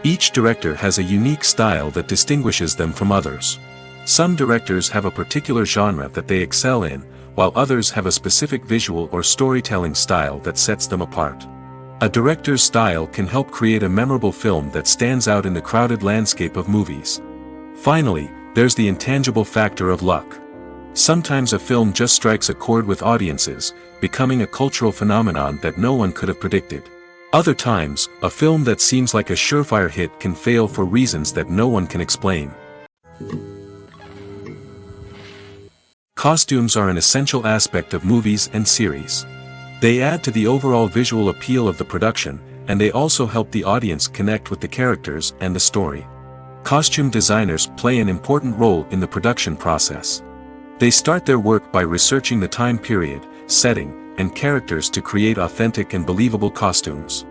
Speaker 1: Each director has a unique style that distinguishes them from others. Some directors have a particular genre that they excel in, while others have a specific visual or storytelling style that sets them apart. A director's style can help create a memorable film that stands out in the crowded landscape of movies. Finally, there's the intangible factor of luck. Sometimes a film just strikes a chord with audiences, becoming a cultural phenomenon that no one could have predicted. Other times, a film that seems like a surefire hit can fail for reasons that no one can explain. Costumes are an essential aspect of movies and series. They add to the overall visual appeal of the production, and they also help the audience connect with the characters and the story. Costume designers play an important role in the production process. They start their work by researching the time period, setting, and characters to create authentic and believable costumes.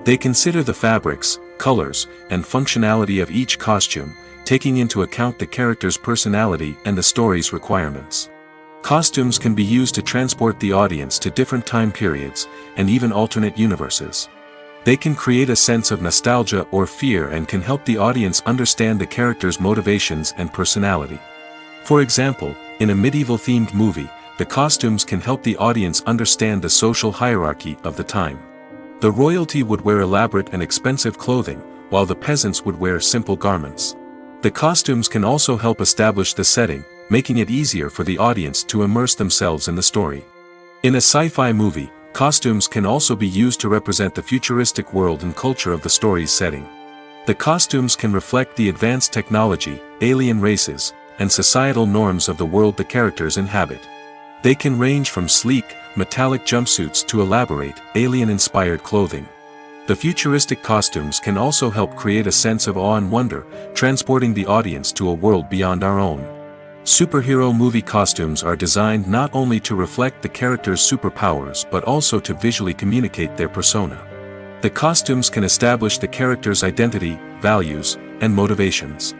Speaker 1: They consider the fabrics, colors, and functionality of each costume, taking into account the character's personality and the story's requirements. Costumes can be used to transport the audience to different time periods, and even alternate universes. They can create a sense of nostalgia or fear and can help the audience understand the character's motivations and personality. For example, in a medieval-themed movie, the costumes can help the audience understand the social hierarchy of the time. The royalty would wear elaborate and expensive clothing, while the peasants would wear simple garments. The costumes can also help establish the setting, making it easier for the audience to immerse themselves in the story. In a sci-fi movie, costumes can also be used to represent the futuristic world and culture of the story's setting. The costumes can reflect the advanced technology, alien races, and societal norms of the world the characters inhabit. They can range from sleek, metallic jumpsuits to elaborate, alien-inspired clothing. The futuristic costumes can also help create a sense of awe and wonder, transporting the audience to a world beyond our own. Superhero movie costumes are designed not only to reflect the character's superpowers but also to visually communicate their persona. The costumes can establish the character's identity, values, and motivations.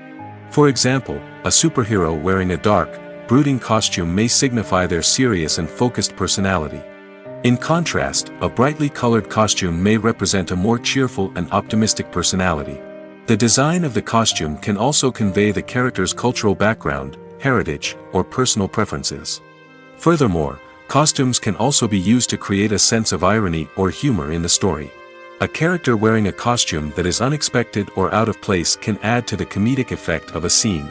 Speaker 1: For example, a superhero wearing a dark, brooding costume may signify their serious and focused personality. In contrast, a brightly colored costume may represent a more cheerful and optimistic personality. The design of the costume can also convey the character's cultural background, heritage, or personal preferences. Furthermore, costumes can also be used to create a sense of irony or humor in the story. A character wearing a costume that is unexpected or out of place can add to the comedic effect of a scene.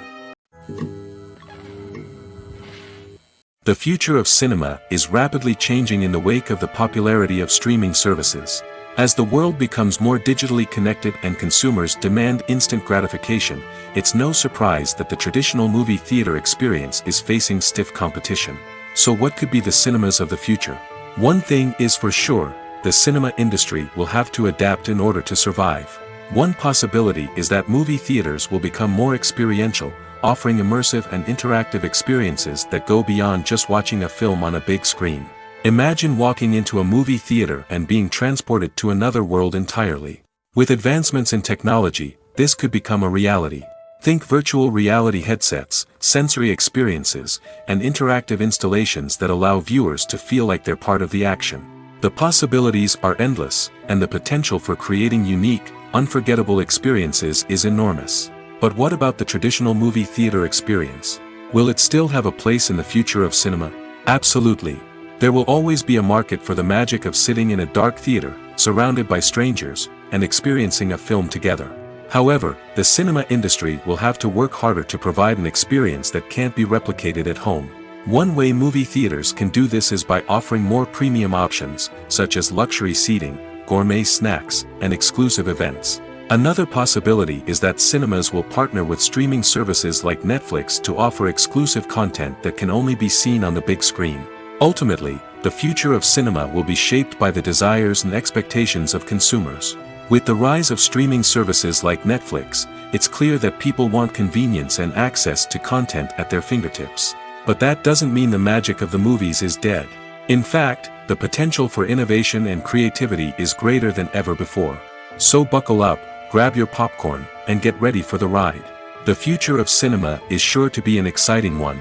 Speaker 1: The future of cinema is rapidly changing in the wake of the popularity of streaming services. As the world becomes more digitally connected and consumers demand instant gratification, it's no surprise that the traditional movie theater experience is facing stiff competition. So what could be the cinemas of the future? One thing is for sure, the cinema industry will have to adapt in order to survive. One possibility is that movie theaters will become more experiential, offering immersive and interactive experiences that go beyond just watching a film on a big screen. Imagine walking into a movie theater and being transported to another world entirely. With advancements in technology, this could become a reality. Think virtual reality headsets, sensory experiences, and interactive installations that allow viewers to feel like they're part of the action. The possibilities are endless, and the potential for creating unique, unforgettable experiences is enormous. But what about the traditional movie theater experience? Will it still have a place in the future of cinema? Absolutely. There will always be a market for the magic of sitting in a dark theater, surrounded by strangers, and experiencing a film together. However, the cinema industry will have to work harder to provide an experience that can't be replicated at home. One way movie theaters can do this is by offering more premium options, such as luxury seating, gourmet snacks, and exclusive events. Another possibility is that cinemas will partner with streaming services like Netflix to offer exclusive content that can only be seen on the big screen. Ultimately, the future of cinema will be shaped by the desires and expectations of consumers. With the rise of streaming services like Netflix, it's clear that people want convenience and access to content at their fingertips. But that doesn't mean the magic of the movies is dead. In fact, the potential for innovation and creativity is greater than ever before. So buckle up, grab your popcorn, and get ready for the ride. The future of cinema is sure to be an exciting one.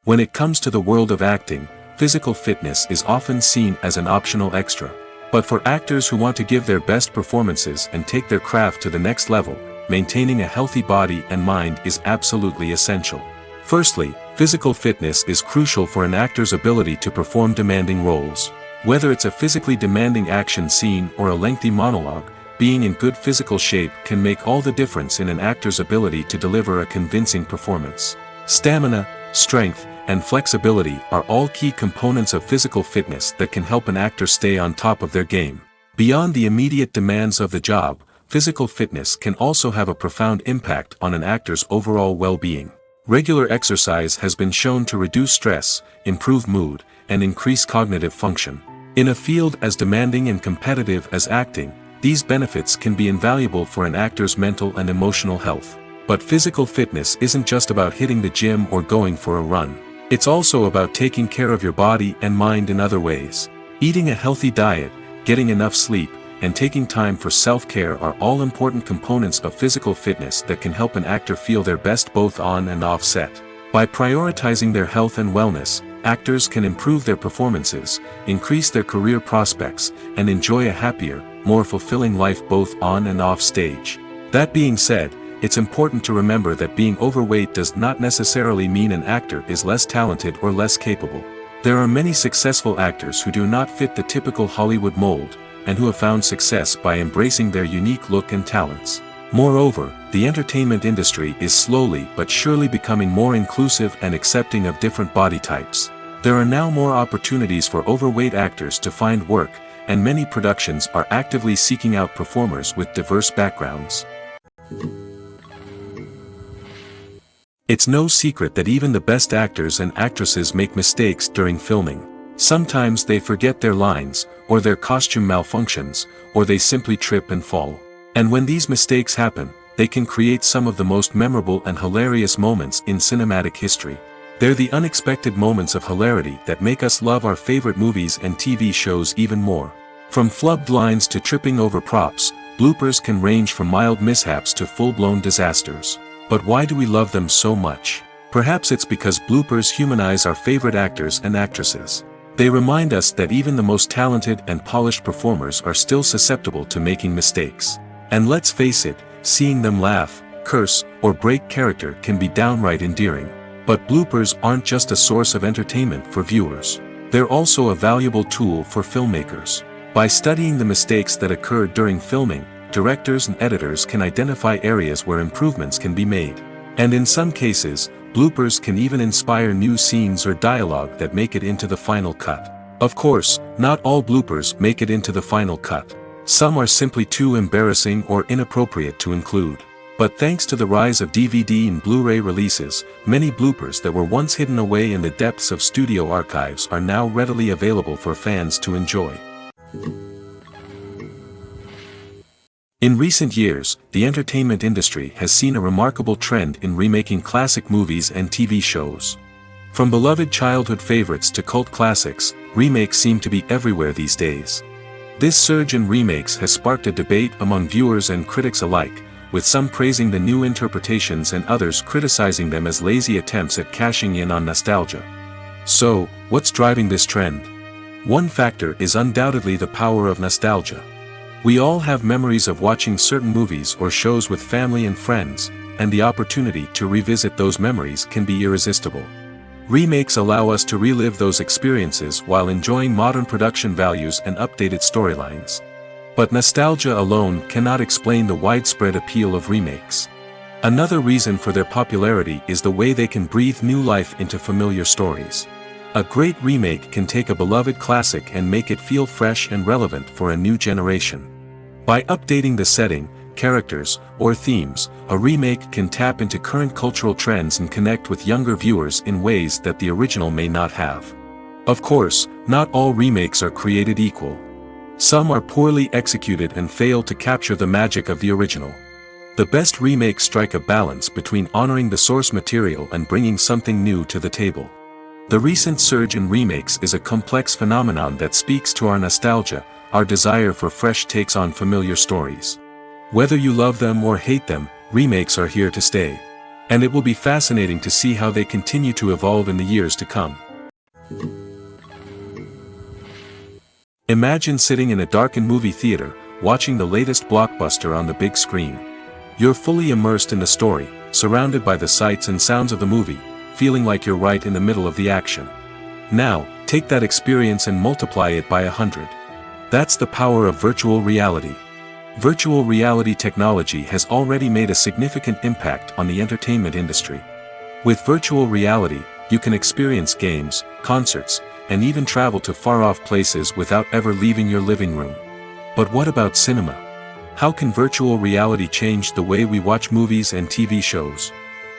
Speaker 1: When it comes to the world of acting, physical fitness is often seen as an optional extra. But for actors who want to give their best performances and take their craft to the next level, maintaining a healthy body and mind is absolutely essential. Firstly, physical fitness is crucial for an actor's ability to perform demanding roles. Whether it's a physically demanding action scene or a lengthy monologue, being in good physical shape can make all the difference in an actor's ability to deliver a convincing performance. Stamina, strength, and flexibility are all key components of physical fitness that can help an actor stay on top of their game. Beyond the immediate demands of the job, physical fitness can also have a profound impact on an actor's overall well-being. Regular exercise has been shown to reduce stress, improve mood, and increase cognitive function. In a field as demanding and competitive as acting, these benefits can be invaluable for an actor's mental and emotional health. But physical fitness isn't just about hitting the gym or going for a run. It's also about taking care of your body and mind in other ways. Eating a healthy diet, getting enough sleep, and taking time for self-care are all important components of physical fitness that can help an actor feel their best both on and off set. By prioritizing their health and wellness, actors can improve their performances, increase their career prospects, and enjoy a happier, more fulfilling life both on and off stage. That being said, it's important to remember that being overweight does not necessarily mean an actor is less talented or less capable. There are many successful actors who do not fit the typical Hollywood mold, and who have found success by embracing their unique look and talents. Moreover, the entertainment industry is slowly but surely becoming more inclusive and accepting of different body types. There are now more opportunities for overweight actors to find work, and many productions are actively seeking out performers with diverse backgrounds. It's no secret that even the best actors and actresses make mistakes during filming. Sometimes they forget their lines, or their costume malfunctions, or they simply trip and fall. And when these mistakes happen, they can create some of the most memorable and hilarious moments in cinematic history. They're the unexpected moments of hilarity that make us love our favorite movies and TV shows even more. From flubbed lines to tripping over props, bloopers can range from mild mishaps to full-blown disasters. But why do we love them so much? Perhaps it's because bloopers humanize our favorite actors and actresses. They remind us that even the most talented and polished performers are still susceptible to making mistakes. And let's face it, seeing them laugh, curse, or break character can be downright endearing. But bloopers aren't just a source of entertainment for viewers. They're also a valuable tool for filmmakers. By studying the mistakes that occurred during filming, directors and editors can identify areas where improvements can be made. And in some cases, bloopers can even inspire new scenes or dialogue that make it into the final cut. Of course, not all bloopers make it into the final cut. Some are simply too embarrassing or inappropriate to include. But thanks to the rise of DVD and Blu-ray releases, many bloopers that were once hidden away in the depths of studio archives are now readily available for fans to enjoy. In recent years, the entertainment industry has seen a remarkable trend in remaking classic movies and TV shows. From beloved childhood favorites to cult classics, remakes seem to be everywhere these days. This surge in remakes has sparked a debate among viewers and critics alike, with some praising the new interpretations and others criticizing them as lazy attempts at cashing in on nostalgia. So, what's driving this trend? One factor is undoubtedly the power of nostalgia. We all have memories of watching certain movies or shows with family and friends, and the opportunity to revisit those memories can be irresistible. Remakes allow us to relive those experiences while enjoying modern production values and updated storylines. But nostalgia alone cannot explain the widespread appeal of remakes. Another reason for their popularity is the way they can breathe new life into familiar stories. A great remake can take a beloved classic and make it feel fresh and relevant for a new generation. By updating the setting, characters, or themes, a remake can tap into current cultural trends and connect with younger viewers in ways that the original may not have. Of course, not all remakes are created equal. Some are poorly executed and fail to capture the magic of the original. The best remakes strike a balance between honoring the source material and bringing something new to the table. The recent surge in remakes is a complex phenomenon that speaks to our nostalgia, our desire for fresh takes on familiar stories. Whether you love them or hate them, remakes are here to stay. And it will be fascinating to see how they continue to evolve in the years to come. Imagine sitting in a darkened movie theater, watching the latest blockbuster on the big screen. You're fully immersed in the story, surrounded by the sights and sounds of the movie, feeling like you're right in the middle of the action. Now, take that experience and multiply it by 100. That's the power of virtual reality. Virtual reality technology has already made a significant impact on the entertainment industry. With virtual reality, you can experience games, concerts, and even travel to far-off places without ever leaving your living room. But what about cinema? How can virtual reality change the way we watch movies and TV shows?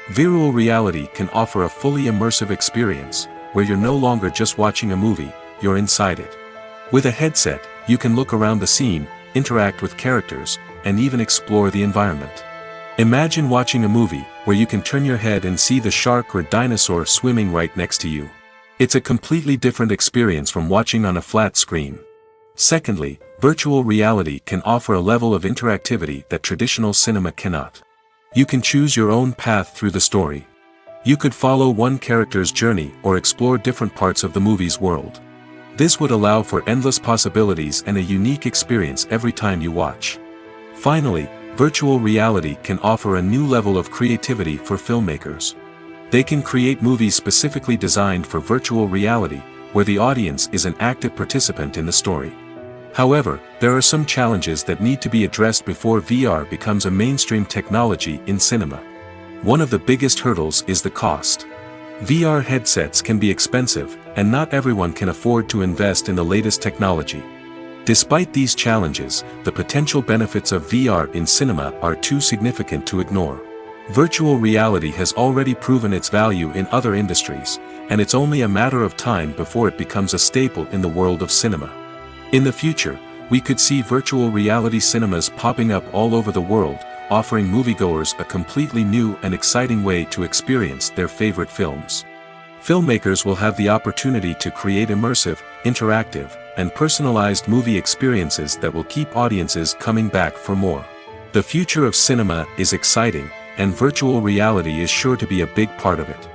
Speaker 1: Virtual reality can offer a fully immersive experience, where you're no longer just watching a movie, you're inside it. With a headset, you can look around the scene, interact with characters, and even explore the environment. Imagine watching a movie where you can turn your head and see the shark or dinosaur swimming right next to you. It's a completely different experience from watching on a flat screen. Secondly, virtual reality can offer a level of interactivity that traditional cinema cannot. You can choose your own path through the story. You could follow one character's journey or explore different parts of the movie's world. This would allow for endless possibilities and a unique experience every time you watch. Finally, virtual reality can offer a new level of creativity for filmmakers. They can create movies specifically designed for virtual reality, where the audience is an active participant in the story. However, there are some challenges that need to be addressed before VR becomes a mainstream technology in cinema. One of the biggest hurdles is the cost. VR headsets can be expensive, and not everyone can afford to invest in the latest technology. Despite these challenges, the potential benefits of VR in cinema are too significant to ignore. Virtual reality has already proven its value in other industries, and it's only a matter of time before it becomes a staple in the world of cinema. In the future, we could see virtual reality cinemas popping up all over the world, offering moviegoers a completely new and exciting way to experience their favorite films. Filmmakers will have the opportunity to create immersive, interactive, and personalized movie experiences that will keep audiences coming back for more. The future of cinema is exciting, and virtual reality is sure to be a big part of it.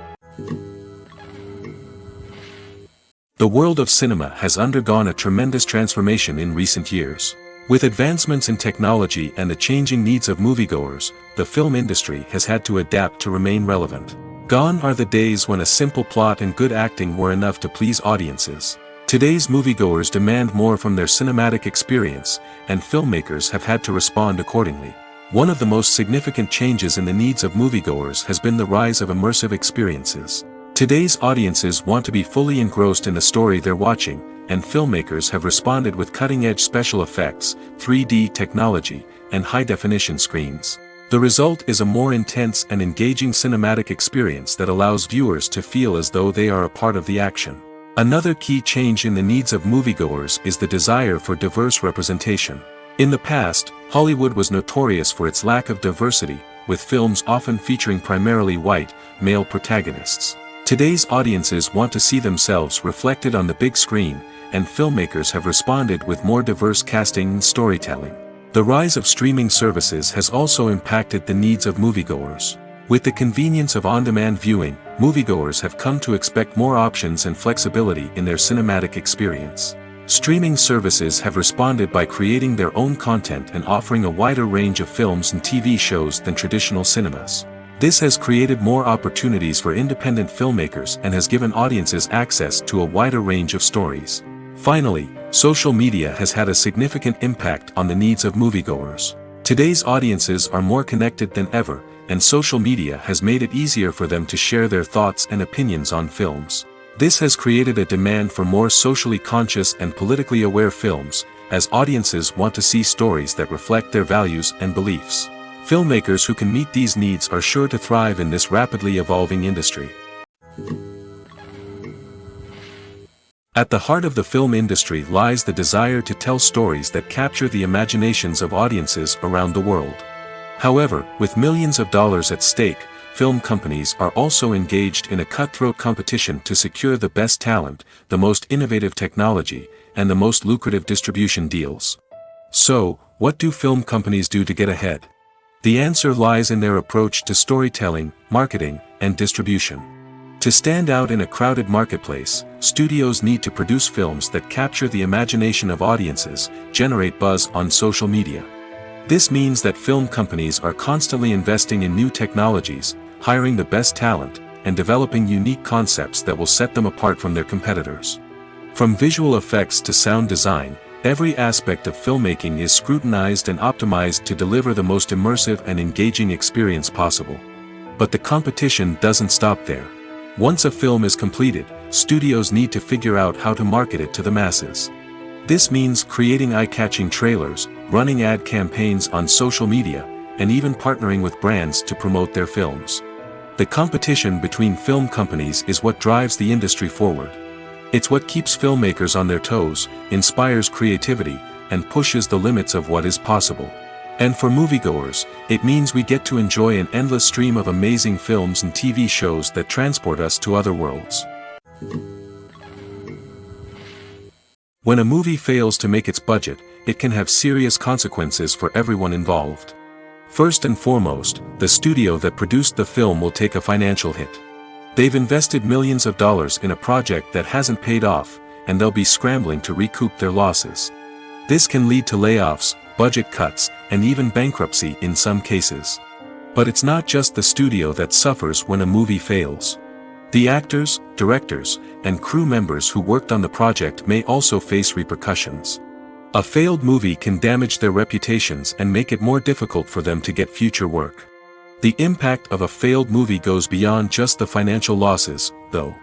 Speaker 1: The world of cinema has undergone a tremendous transformation in recent years. With advancements in technology and the changing needs of moviegoers, the film industry has had to adapt to remain relevant. Gone are the days when a simple plot and good acting were enough to please audiences. Today's moviegoers demand more from their cinematic experience, and filmmakers have had to respond accordingly. One of the most significant changes in the needs of moviegoers has been the rise of immersive experiences. Today's audiences want to be fully engrossed in the story they're watching, and filmmakers have responded with cutting-edge special effects, 3D technology, and high-definition screens. The result is a more intense and engaging cinematic experience that allows viewers to feel as though they are a part of the action. Another key change in the needs of moviegoers is the desire for diverse representation. In the past, Hollywood was notorious for its lack of diversity, with films often featuring primarily white, male protagonists. Today's audiences want to see themselves reflected on the big screen, and filmmakers have responded with more diverse casting and storytelling. The rise of streaming services has also impacted the needs of moviegoers. With the convenience of on-demand viewing, moviegoers have come to expect more options and flexibility in their cinematic experience. Streaming services have responded by creating their own content and offering a wider range of films and TV shows than traditional cinemas. This has created more opportunities for independent filmmakers and has given audiences access to a wider range of stories. Finally, social media has had a significant impact on the needs of moviegoers. Today's audiences are more connected than ever, and social media has made it easier for them to share their thoughts and opinions on films. This has created a demand for more socially conscious and politically aware films, as audiences want to see stories that reflect their values and beliefs. Filmmakers who can meet these needs are sure to thrive in this rapidly evolving industry. At the heart of the film industry lies the desire to tell stories that capture the imaginations of audiences around the world. However, with millions of dollars at stake, film companies are also engaged in a cutthroat competition to secure the best talent, the most innovative technology, and the most lucrative distribution deals. So, what do film companies do to get ahead? The answer lies in their approach to storytelling, marketing, and distribution. To stand out in a crowded marketplace, studios need to produce films that capture the imagination of audiences, generate buzz on social media. This means that film companies are constantly investing in new technologies, hiring the best talent, and developing unique concepts that will set them apart from their competitors. From visual effects to sound design, every aspect of filmmaking is scrutinized and optimized to deliver the most immersive and engaging experience possible. But the competition doesn't stop there. Once a film is completed, studios need to figure out how to market it to the masses. This means creating eye-catching trailers, running ad campaigns on social media, and even partnering with brands to promote their films. The competition between film companies is what drives the industry forward. It's what keeps filmmakers on their toes, inspires creativity, and pushes the limits of what is possible. And for moviegoers, it means we get to enjoy an endless stream of amazing films and TV shows that transport us to other worlds. When a movie fails to make its budget, it can have serious consequences for everyone involved. First and foremost, the studio that produced the film will take a financial hit. They've invested millions of dollars in a project that hasn't paid off, and they'll be scrambling to recoup their losses. This can lead to layoffs, budget cuts, and even bankruptcy in some cases. But it's not just the studio that suffers when a movie fails. The actors, directors, and crew members who worked on the project may also face repercussions. A failed movie can damage their reputations and make it more difficult for them to get future work. The impact of a failed movie goes beyond just the financial losses, though.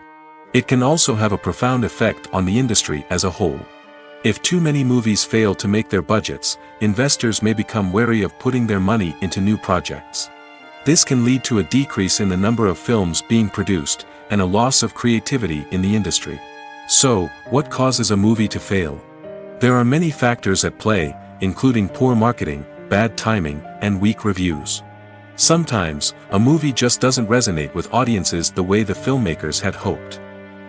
Speaker 1: It can also have a profound effect on the industry as a whole. If too many movies fail to make their budgets, investors may become wary of putting their money into new projects. This can lead to a decrease in the number of films being produced, and a loss of creativity in the industry. So, what causes a movie to fail? There are many factors at play, including poor marketing, bad timing, and weak reviews. Sometimes, a movie just doesn't resonate with audiences the way the filmmakers had hoped.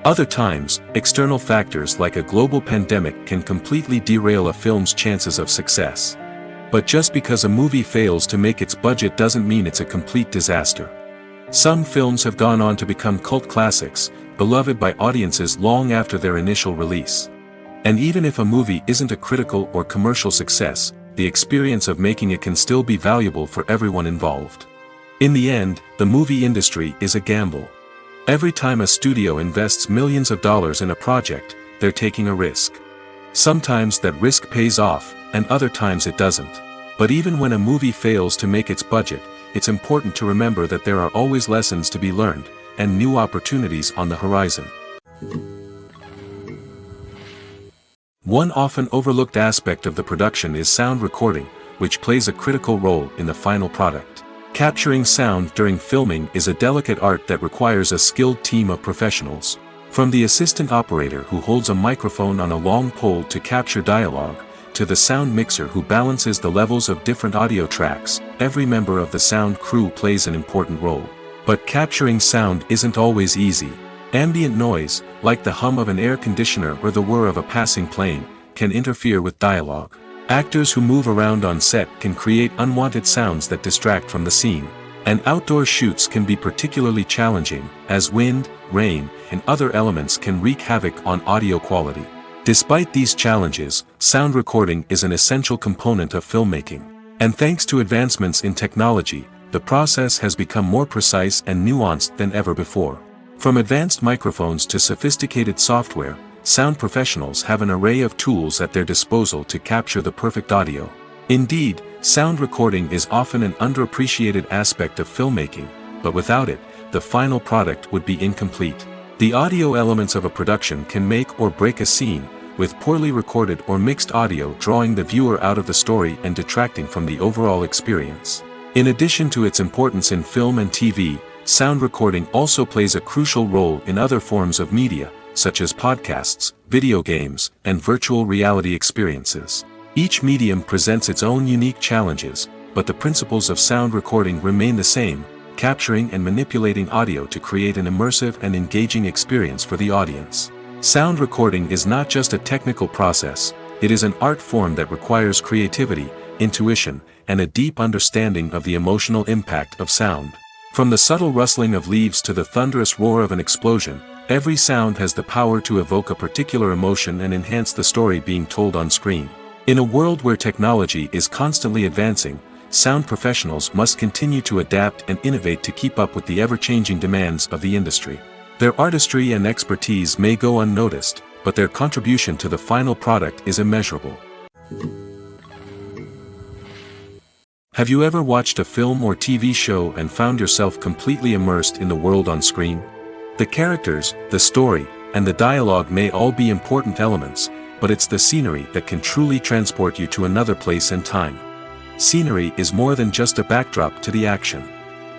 Speaker 1: Other times, external factors like a global pandemic can completely derail a film's chances of success. But just because a movie fails to make its budget doesn't mean it's a complete disaster. Some films have gone on to become cult classics, beloved by audiences long after their initial release. And even if a movie isn't a critical or commercial success, the experience of making it can still be valuable for everyone involved. In the end, the movie industry is a gamble. Every time a studio invests millions of dollars in a project, they're taking a risk. Sometimes that risk pays off, and other times it doesn't. But even when a movie fails to make its budget, it's important to remember that there are always lessons to be learned, and new opportunities on the horizon. One often overlooked aspect of the production is sound recording, which plays a critical role in the final product. Capturing sound during filming is a delicate art that requires a skilled team of professionals. From the assistant operator who holds a microphone on a long pole to capture dialogue, to the sound mixer who balances the levels of different audio tracks, every member of the sound crew plays an important role. But capturing sound isn't always easy. Ambient noise, like the hum of an air conditioner or the whir of a passing plane, can interfere with dialogue. Actors who move around on set can create unwanted sounds that distract from the scene. And outdoor shoots can be particularly challenging, as wind, rain, and other elements can wreak havoc on audio quality. Despite these challenges, sound recording is an essential component of filmmaking. And thanks to advancements in technology, the process has become more precise and nuanced than ever before. From advanced microphones to sophisticated software, sound professionals have an array of tools at their disposal to capture the perfect audio. Indeed, sound recording is often an underappreciated aspect of filmmaking, but without it, the final product would be incomplete. The audio elements of a production can make or break a scene, with poorly recorded or mixed audio drawing the viewer out of the story and detracting from the overall experience. In addition to its importance in film and TV, sound recording also plays a crucial role in other forms of media, such as podcasts, video games, and virtual reality experiences. Each medium presents its own unique challenges, but the principles of sound recording remain the same, capturing and manipulating audio to create an immersive and engaging experience for the audience. Sound recording is not just a technical process, it is an art form that requires creativity, intuition, and a deep understanding of the emotional impact of sound. From the subtle rustling of leaves to the thunderous roar of an explosion, every sound has the power to evoke a particular emotion and enhance the story being told on screen. In a world where technology is constantly advancing, sound professionals must continue to adapt and innovate to keep up with the ever-changing demands of the industry. Their artistry and expertise may go unnoticed, but their contribution to the final product is immeasurable. Have you ever watched a film or TV show and found yourself completely immersed in the world on screen? The characters, the story, and the dialogue may all be important elements, but it's the scenery that can truly transport you to another place and time. Scenery is more than just a backdrop to the action.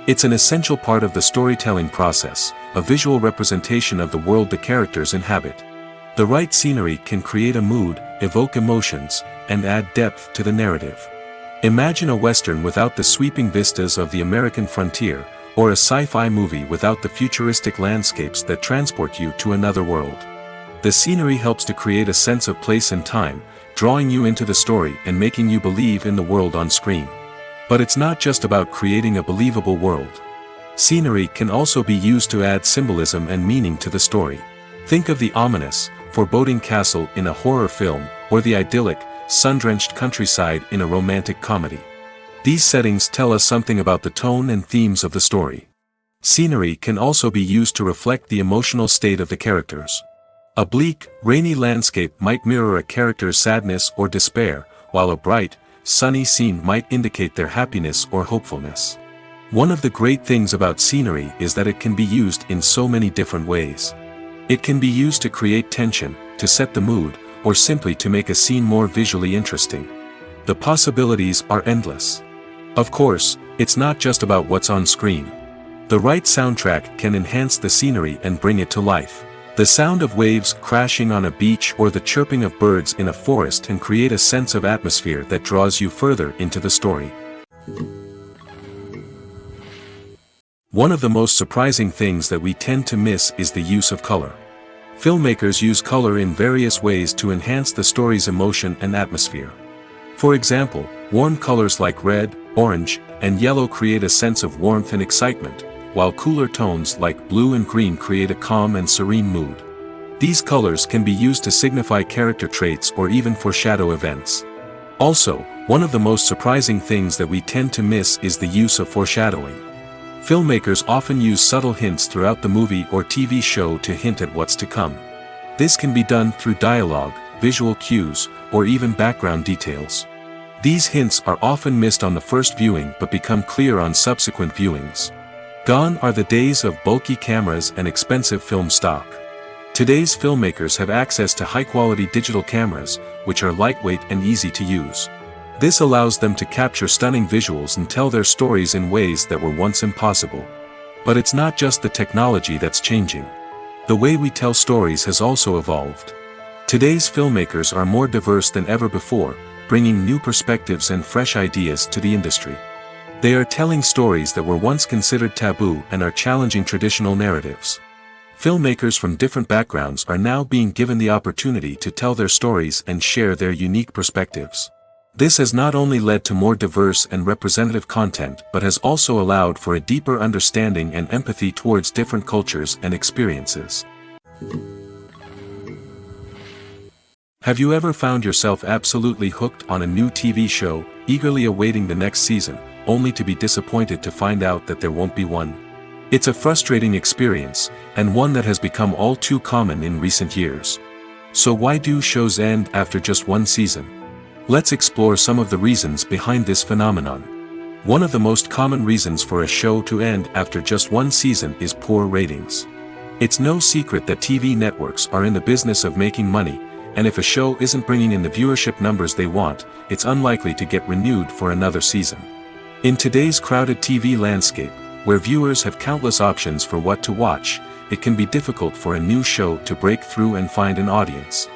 Speaker 1: It's an essential part of the storytelling process, a visual representation of the world the characters inhabit. The right scenery can create a mood, evoke emotions, and add depth to the narrative. Imagine a Western without the sweeping vistas of the American frontier, or a sci-fi movie without the futuristic landscapes that transport you to another world. The scenery helps to create a sense of place and time, drawing you into the story and making you believe in the world on screen. But it's not just about creating a believable world. Scenery can also be used to add symbolism and meaning to the story. Think of the ominous, foreboding castle in a horror film, or the idyllic, sun-drenched countryside in a romantic comedy. These settings tell us something about the tone and themes of the story. Scenery can also be used to reflect the emotional state of the characters. A bleak, rainy landscape might mirror a character's sadness or despair, while a bright, sunny scene might indicate their happiness or hopefulness. One of the great things about scenery is that it can be used in so many different ways. It can be used to create tension, to set the mood, or simply to make a scene more visually interesting. The possibilities are endless. Of course, it's not just about what's on screen. The right soundtrack can enhance the scenery and bring it to life. The sound of waves crashing on a beach or the chirping of birds in a forest can create a sense of atmosphere that draws you further into the story. One of the most surprising things that we tend to miss is the use of color. Filmmakers use color in various ways to enhance the story's emotion and atmosphere. For example, warm colors like red, orange, and yellow create a sense of warmth and excitement, while cooler tones like blue and green create a calm and serene mood. These colors can be used to signify character traits or even foreshadow events. Also, one of the most surprising things that we tend to miss is the use of foreshadowing. Filmmakers often use subtle hints throughout the movie or TV show to hint at what's to come. This can be done through dialogue, visual cues, or even background details. These hints are often missed on the first viewing but become clear on subsequent viewings. Gone are the days of bulky cameras and expensive film stock. Today's filmmakers have access to high-quality digital cameras, which are lightweight and easy to use. This allows them to capture stunning visuals and tell their stories in ways that were once impossible. But it's not just the technology that's changing. The way we tell stories has also evolved. Today's filmmakers are more diverse than ever before, bringing new perspectives and fresh ideas to the industry. They are telling stories that were once considered taboo and are challenging traditional narratives. Filmmakers from different backgrounds are now being given the opportunity to tell their stories and share their unique perspectives. This has not only led to more diverse and representative content but has also allowed for a deeper understanding and empathy towards different cultures and experiences. Have you ever found yourself absolutely hooked on a new TV show, eagerly awaiting the next season, only to be disappointed to find out that there won't be one? It's a frustrating experience, and one that has become all too common in recent years. So why do shows end after just one season? Let's explore some of the reasons behind this phenomenon. One of the most common reasons for a show to end after just one season is poor ratings. It's no secret that TV networks are in the business of making money, and if a show isn't bringing in the viewership numbers they want, it's unlikely to get renewed for another season. In today's crowded TV landscape, where viewers have countless options for what to watch, it can be difficult for a new show to break through and find an audience.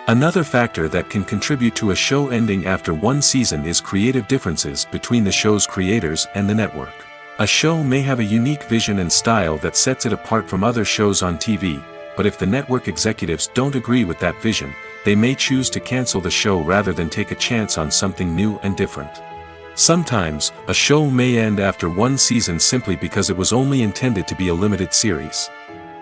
Speaker 1: Another factor that can contribute to a show ending after one season is creative differences between the show's creators and the network. A show may have a unique vision and style that sets it apart from other shows on TV, but if the network executives don't agree with that vision, they may choose to cancel the show rather than take a chance on something new and different. Sometimes, a show may end after one season simply because it was only intended to be a limited series.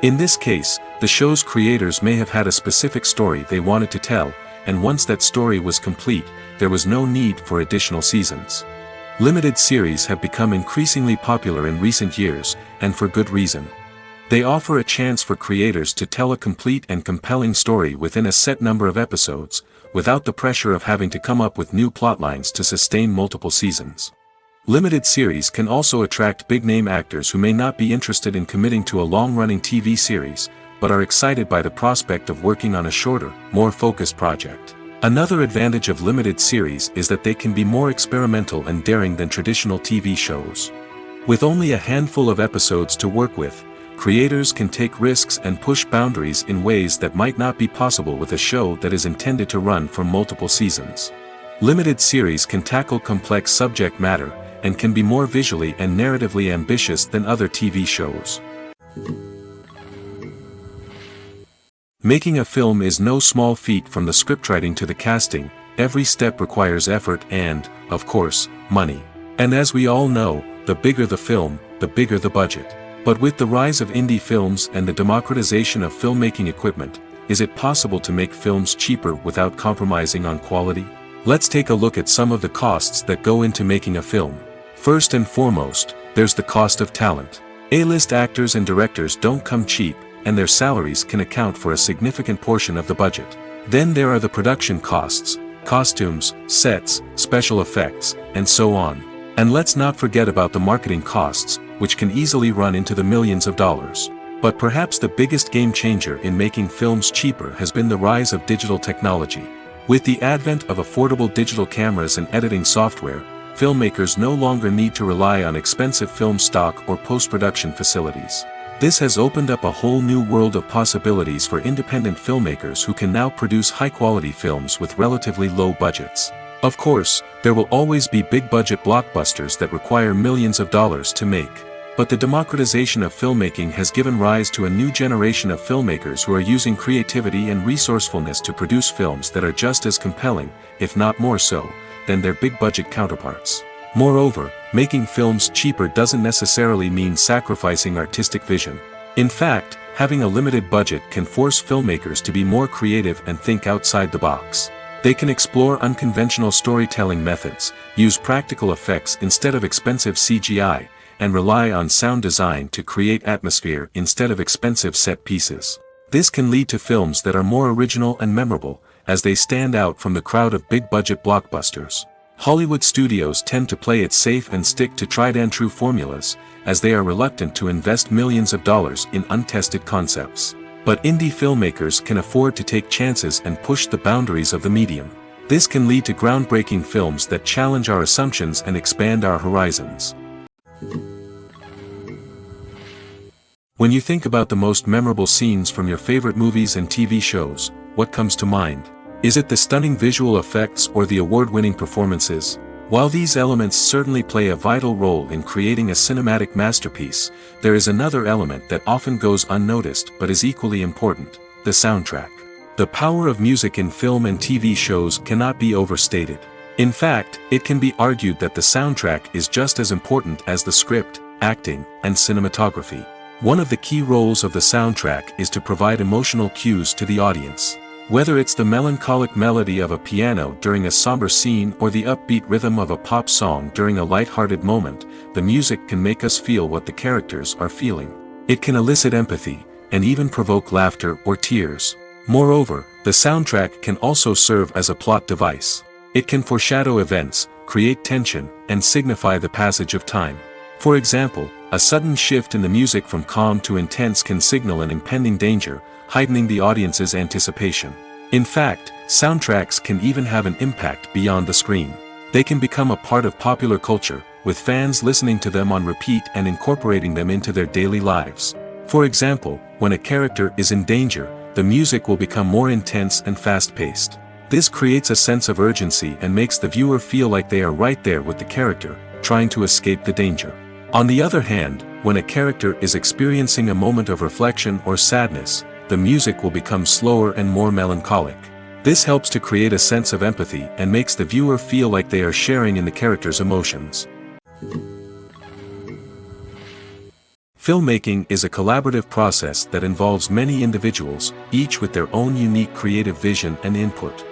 Speaker 1: In this case, the show's creators may have had a specific story they wanted to tell, and once that story was complete, there was no need for additional seasons. Limited series have become increasingly popular in recent years, and for good reason. They offer a chance for creators to tell a complete and compelling story within a set number of episodes, without the pressure of having to come up with new plotlines to sustain multiple seasons. Limited series can also attract big-name actors who may not be interested in committing to a long-running TV series, but are excited by the prospect of working on a shorter, more focused project. Another advantage of limited series is that they can be more experimental and daring than traditional TV shows. With only a handful of episodes to work with, creators can take risks and push boundaries in ways that might not be possible with a show that is intended to run for multiple seasons. Limited series can tackle complex subject matter, and can be more visually and narratively ambitious than other TV shows. Making a film is no small feat. From the scriptwriting to the casting, every step requires effort and, of course, money. And as we all know, the bigger the film, the bigger the budget. But with the rise of indie films and the democratization of filmmaking equipment, is it possible to make films cheaper without compromising on quality? Let's take a look at some of the costs that go into making a film. First and foremost, there's the cost of talent. A-list actors and directors don't come cheap, and their salaries can account for a significant portion of the budget. Then there are the production costs, costumes, sets, special effects, and so on. And let's not forget about the marketing costs, which can easily run into the millions of dollars. But perhaps the biggest game changer in making films cheaper has been the rise of digital technology. With the advent of affordable digital cameras and editing software, filmmakers no longer need to rely on expensive film stock or post-production facilities. This has opened up a whole new world of possibilities for independent filmmakers who can now produce high-quality films with relatively low budgets. Of course, there will always be big-budget blockbusters that require millions of dollars to make. But the democratization of filmmaking has given rise to a new generation of filmmakers who are using creativity and resourcefulness to produce films that are just as compelling, if not more so, than their big-budget counterparts. Moreover, making films cheaper doesn't necessarily mean sacrificing artistic vision. In fact, having a limited budget can force filmmakers to be more creative and think outside the box. They can explore unconventional storytelling methods, use practical effects instead of expensive CGI, and rely on sound design to create atmosphere instead of expensive set pieces. This can lead to films that are more original and memorable, as they stand out from the crowd of big-budget blockbusters. Hollywood studios tend to play it safe and stick to tried-and-true formulas, as they are reluctant to invest millions of dollars in untested concepts. But indie filmmakers can afford to take chances and push the boundaries of the medium. This can lead to groundbreaking films that challenge our assumptions and expand our horizons. When you think about the most memorable scenes from your favorite movies and TV shows, what comes to mind? Is it the stunning visual effects or the award-winning performances? While these elements certainly play a vital role in creating a cinematic masterpiece, there is another element that often goes unnoticed but is equally important: the soundtrack. The power of music in film and TV shows cannot be overstated. In fact, it can be argued that the soundtrack is just as important as the script, acting, and cinematography. One of the key roles of the soundtrack is to provide emotional cues to the audience. Whether it's the melancholic melody of a piano during a somber scene or the upbeat rhythm of a pop song during a light-hearted moment, the music can make us feel what the characters are feeling. It can elicit empathy, and even provoke laughter or tears. Moreover, the soundtrack can also serve as a plot device. It can foreshadow events, create tension, and signify the passage of time. For example, a sudden shift in the music from calm to intense can signal an impending danger, heightening the audience's anticipation. In fact, soundtracks can even have an impact beyond the screen. They can become a part of popular culture, with fans listening to them on repeat and incorporating them into their daily lives. For example, when a character is in danger, the music will become more intense and fast-paced. This creates a sense of urgency and makes the viewer feel like they are right there with the character, trying to escape the danger. On the other hand, when a character is experiencing a moment of reflection or sadness, the music will become slower and more melancholic. This helps to create a sense of empathy and makes the viewer feel like they are sharing in the character's emotions. Filmmaking is a collaborative process that involves many individuals, each with their own unique creative vision and input.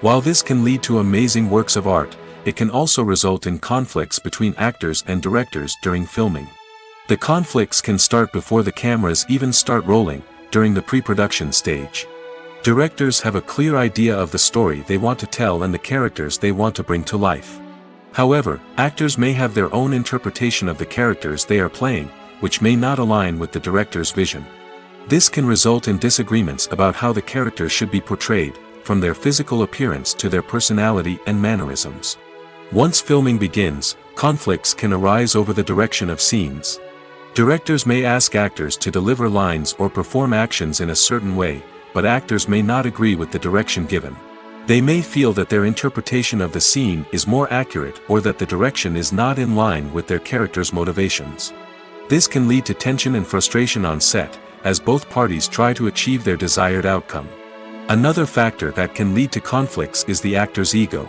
Speaker 1: While this can lead to amazing works of art, it can also result in conflicts between actors and directors during filming. The conflicts can start before the cameras even start rolling, during the pre-production stage. Directors have a clear idea of the story they want to tell and the characters they want to bring to life. However, actors may have their own interpretation of the characters they are playing, which may not align with the director's vision. This can result in disagreements about how the characters should be portrayed, from their physical appearance to their personality and mannerisms. Once filming begins, conflicts can arise over the direction of scenes. Directors may ask actors to deliver lines or perform actions in a certain way, but actors may not agree with the direction given. They may feel that their interpretation of the scene is more accurate or that the direction is not in line with their character's motivations. This can lead to tension and frustration on set, as both parties try to achieve their desired outcome. Another factor that can lead to conflicts is the actor's ego.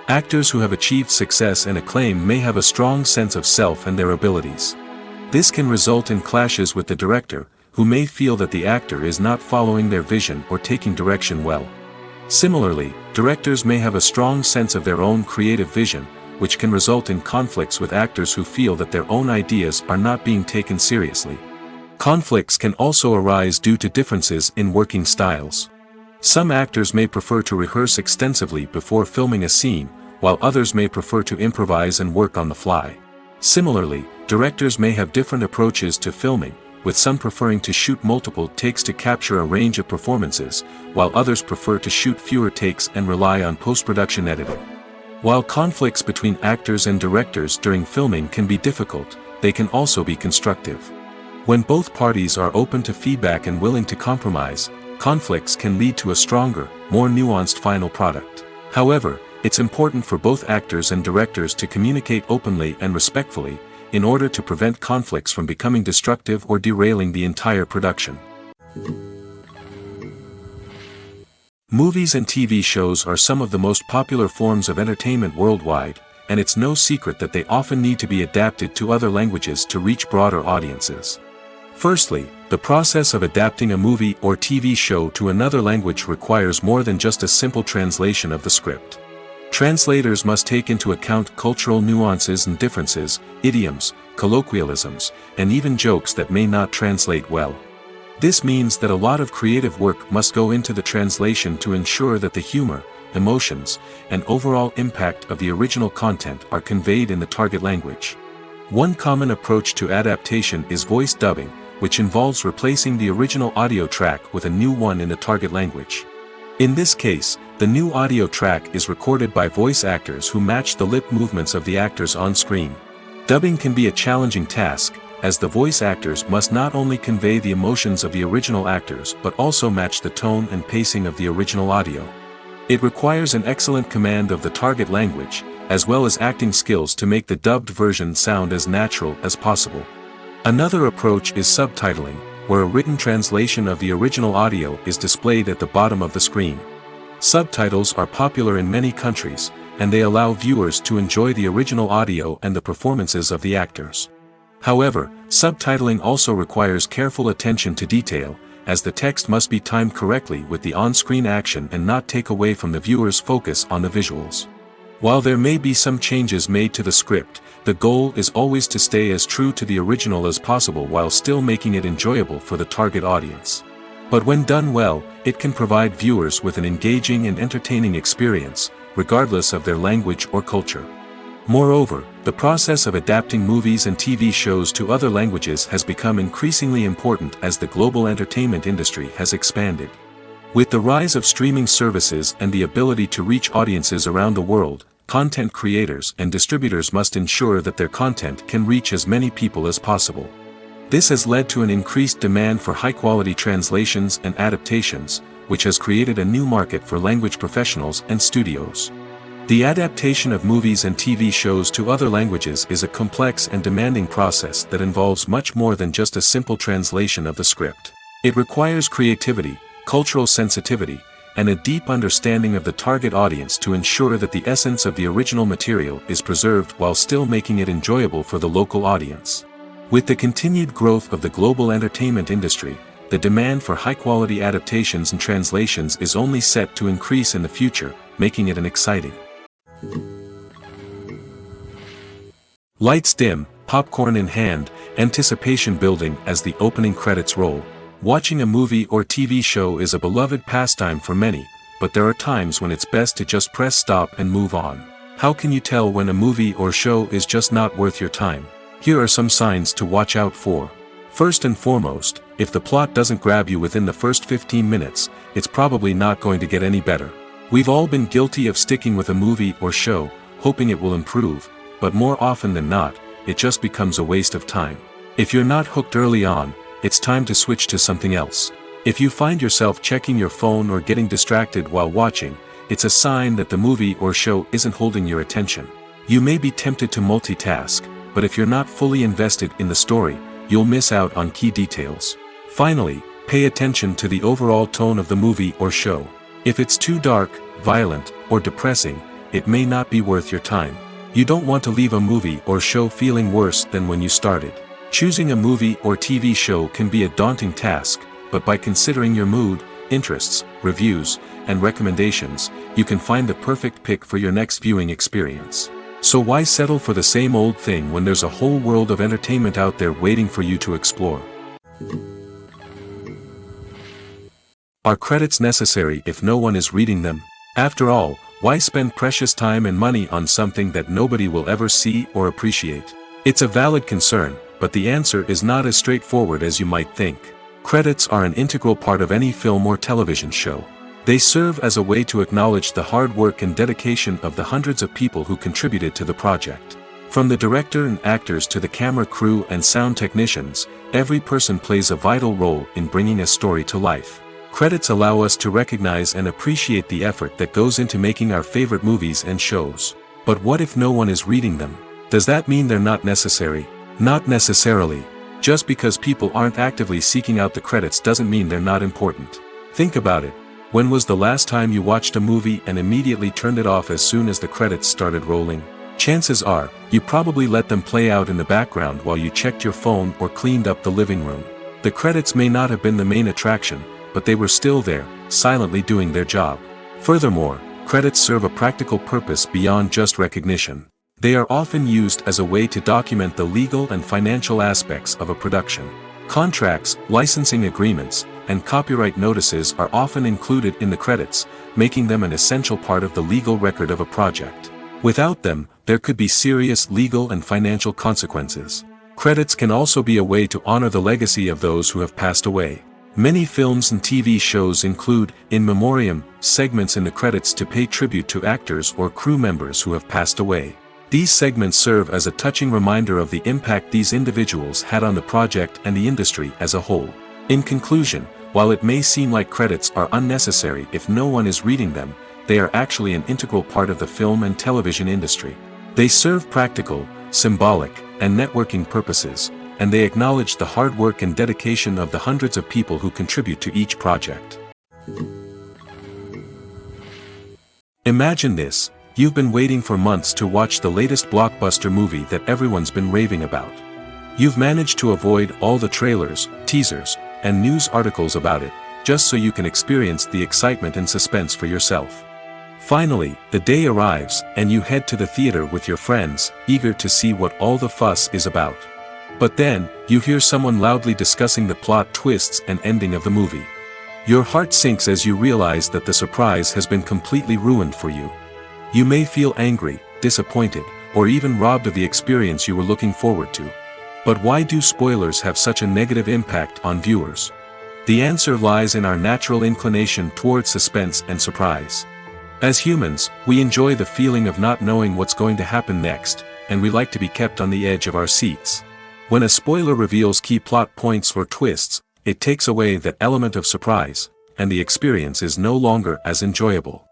Speaker 1: Actors who have achieved success and acclaim may have a strong sense of self and their abilities. This can result in clashes with the director, who may feel that the actor is not following their vision or taking direction well. Similarly, directors may have a strong sense of their own creative vision, which can result in conflicts with actors who feel that their own ideas are not being taken seriously. Conflicts can also arise due to differences in working styles. Some actors may prefer to rehearse extensively before filming a scene, while others may prefer to improvise and work on the fly. Similarly, directors may have different approaches to filming, with some preferring to shoot multiple takes to capture a range of performances, while others prefer to shoot fewer takes and rely on post-production editing. While conflicts between actors and directors during filming can be difficult, they can also be constructive. When both parties are open to feedback and willing to compromise, conflicts can lead to a stronger, more nuanced final product. However, it's important for both actors and directors to communicate openly and respectfully, in order to prevent conflicts from becoming destructive or derailing the entire production. Movies and TV shows are some of the most popular forms of entertainment worldwide, and it's no secret that they often need to be adapted to other languages to reach broader audiences. Firstly, the process of adapting a movie or TV show to another language requires more than just a simple translation of the script. Translators must take into account cultural nuances and differences, idioms, colloquialisms, and even jokes that may not translate well. This means that a lot of creative work must go into the translation to ensure that the humor, emotions, and overall impact of the original content are conveyed in the target language. One common approach to adaptation is voice dubbing, which involves replacing the original audio track with a new one in the target language. In this case, the new audio track is recorded by voice actors who match the lip movements of the actors on screen. Dubbing can be a challenging task, as the voice actors must not only convey the emotions of the original actors but also match the tone and pacing of the original audio. It requires an excellent command of the target language, as well as acting skills to make the dubbed version sound as natural as possible. Another approach is subtitling, where a written translation of the original audio is displayed at the bottom of the screen. Subtitles are popular in many countries, and they allow viewers to enjoy the original audio and the performances of the actors. However, subtitling also requires careful attention to detail, as the text must be timed correctly with the on-screen action and not take away from the viewer's focus on the visuals. While there may be some changes made to the script, the goal is always to stay as true to the original as possible while still making it enjoyable for the target audience. But when done well, it can provide viewers with an engaging and entertaining experience, regardless of their language or culture. Moreover, the process of adapting movies and TV shows to other languages has become increasingly important as the global entertainment industry has expanded. With the rise of streaming services and the ability to reach audiences around the world, content creators and distributors must ensure that their content can reach as many people as possible. This has led to an increased demand for high-quality translations and adaptations, which has created a new market for language professionals and studios. The adaptation of movies and TV shows to other languages is a complex and demanding process that involves much more than just a simple translation of the script. It requires creativity, cultural sensitivity, and a deep understanding of the target audience to ensure that the essence of the original material is preserved while still making it enjoyable for the local audience. With the continued growth of the global entertainment industry, the demand for high-quality adaptations and translations is only set to increase in the future, making it an exciting. Lights dim, popcorn in hand, anticipation building as the opening credits roll. Watching a movie or TV show is a beloved pastime for many, but there are times when it's best to just press stop and move on. How can you tell when a movie or show is just not worth your time? Here are some signs to watch out for. First and foremost, if the plot doesn't grab you within the first 15 minutes, it's probably not going to get any better. We've all been guilty of sticking with a movie or show, hoping it will improve, but more often than not, it just becomes a waste of time. If you're not hooked early on, it's time to switch to something else. If you find yourself checking your phone or getting distracted while watching, it's a sign that the movie or show isn't holding your attention. You may be tempted to multitask, but if you're not fully invested in the story, you'll miss out on key details. Finally, pay attention to the overall tone of the movie or show. If it's too dark, violent, or depressing, it may not be worth your time. You don't want to leave a movie or show feeling worse than when you started. Choosing a movie or TV show can be a daunting task, but by considering your mood, interests, reviews, and recommendations, you can find the perfect pick for your next viewing experience. So why settle for the same old thing when there's a whole world of entertainment out there waiting for you to explore? Are credits necessary if no one is reading them? After all, why spend precious time and money on something that nobody will ever see or appreciate? It's a valid concern, but the answer is not as straightforward as you might think. Credits are an integral part of any film or television show. They serve as a way to acknowledge the hard work and dedication of the hundreds of people who contributed to the project. From the director and actors to the camera crew and sound technicians, every person plays a vital role in bringing a story to life. Credits allow us to recognize and appreciate the effort that goes into making our favorite movies and shows. But what if no one is reading them? Does that mean they're not necessary? Not necessarily. Just because people aren't actively seeking out the credits doesn't mean they're not important. Think about it. When was the last time you watched a movie and immediately turned it off as soon as the credits started rolling? Chances are, you probably let them play out in the background while you checked your phone or cleaned up the living room. The credits may not have been the main attraction, but they were still there, silently doing their job. Furthermore, credits serve a practical purpose beyond just recognition. They are often used as a way to document the legal and financial aspects of a production. Contracts, licensing agreements, and copyright notices are often included in the credits, making them an essential part of the legal record of a project. Without them, there could be serious legal and financial consequences. Credits can also be a way to honor the legacy of those who have passed away. Many films and TV shows include, in memoriam, segments in the credits to pay tribute to actors or crew members who have passed away. These segments serve as a touching reminder of the impact these individuals had on the project and the industry as a whole. In conclusion, while it may seem like credits are unnecessary if no one is reading them, they are actually an integral part of the film and television industry. They serve practical, symbolic, and networking purposes, and they acknowledge the hard work and dedication of the hundreds of people who contribute to each project. Imagine this. You've been waiting for months to watch the latest blockbuster movie that everyone's been raving about. You've managed to avoid all the trailers, teasers, and news articles about it, just so you can experience the excitement and suspense for yourself. Finally, the day arrives, and you head to the theater with your friends, eager to see what all the fuss is about. But then, you hear someone loudly discussing the plot twists and ending of the movie. Your heart sinks as you realize that the surprise has been completely ruined for you. You may feel angry, disappointed, or even robbed of the experience you were looking forward to. But why do spoilers have such a negative impact on viewers? The answer lies in our natural inclination towards suspense and surprise. As humans, we enjoy the feeling of not knowing what's going to happen next, and we like to be kept on the edge of our seats. When a spoiler reveals key plot points or twists, it takes away that element of surprise, and the experience is no longer as enjoyable.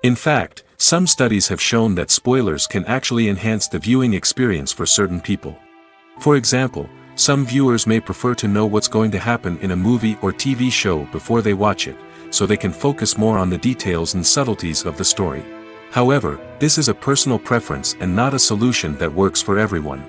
Speaker 1: In fact, some studies have shown that spoilers can actually enhance the viewing experience for certain people. For example, some viewers may prefer to know what's going to happen in a movie or TV show before they watch it, so they can focus more on the details and subtleties of the story. However, this is a personal preference and not a solution that works for everyone.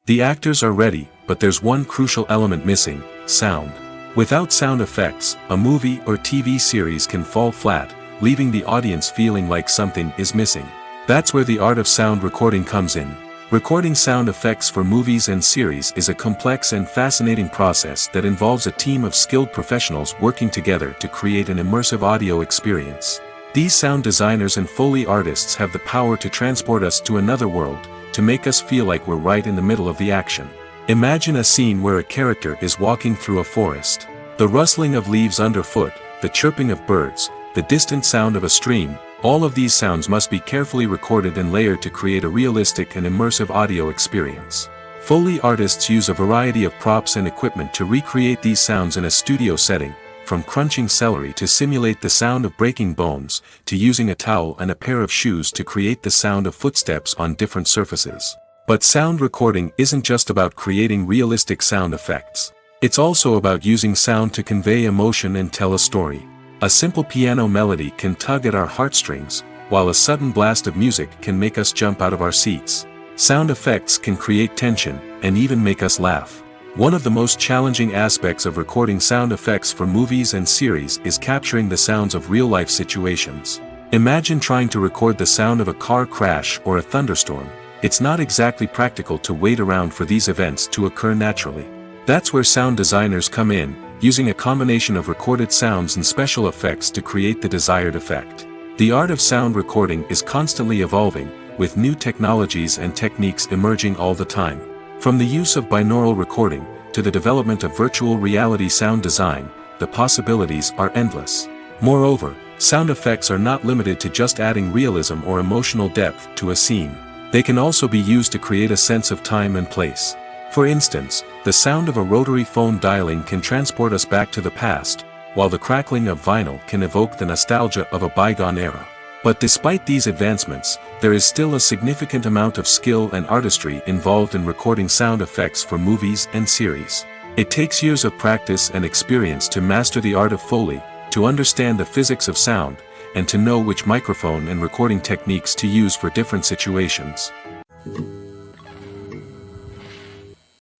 Speaker 1: The actors are ready, but there's one crucial element missing: sound. Without sound effects, a movie or TV series can fall flat, leaving the audience feeling like something is missing. That's where the art of sound recording comes in. Recording sound effects for movies and series is a complex and fascinating process that involves a team of skilled professionals working together to create an immersive audio experience. These sound designers and Foley artists have the power to transport us to another world, to make us feel like we're right in the middle of the action. Imagine a scene where a character is walking through a forest. The rustling of leaves underfoot, the chirping of birds, the distant sound of a stream, all of these sounds must be carefully recorded and layered to create a realistic and immersive audio experience. Foley artists use a variety of props and equipment to recreate these sounds in a studio setting, from crunching celery to simulate the sound of breaking bones, to using a towel and a pair of shoes to create the sound of footsteps on different surfaces. But sound recording isn't just about creating realistic sound effects. It's also about using sound to convey emotion and tell a story. A simple piano melody can tug at our heartstrings, while a sudden blast of music can make us jump out of our seats. Sound effects can create tension, and even make us laugh. One of the most challenging aspects of recording sound effects for movies and series is capturing the sounds of real-life situations. Imagine trying to record the sound of a car crash or a thunderstorm. It's not exactly practical to wait around for these events to occur naturally. That's where sound designers come in, using a combination of recorded sounds and special effects to create the desired effect. The art of sound recording is constantly evolving, with new technologies and techniques emerging all the time. From the use of binaural recording, to the development of virtual reality sound design, the possibilities are endless. Moreover, sound effects are not limited to just adding realism or emotional depth to a scene. They can also be used to create a sense of time and place. For instance, the sound of a rotary phone dialing can transport us back to the past, while the crackling of vinyl can evoke the nostalgia of a bygone era. But despite these advancements, there is still a significant amount of skill and artistry involved in recording sound effects for movies and series. It takes years of practice and experience to master the art of Foley, to understand the physics of sound, and to know which microphone and recording techniques to use for different situations.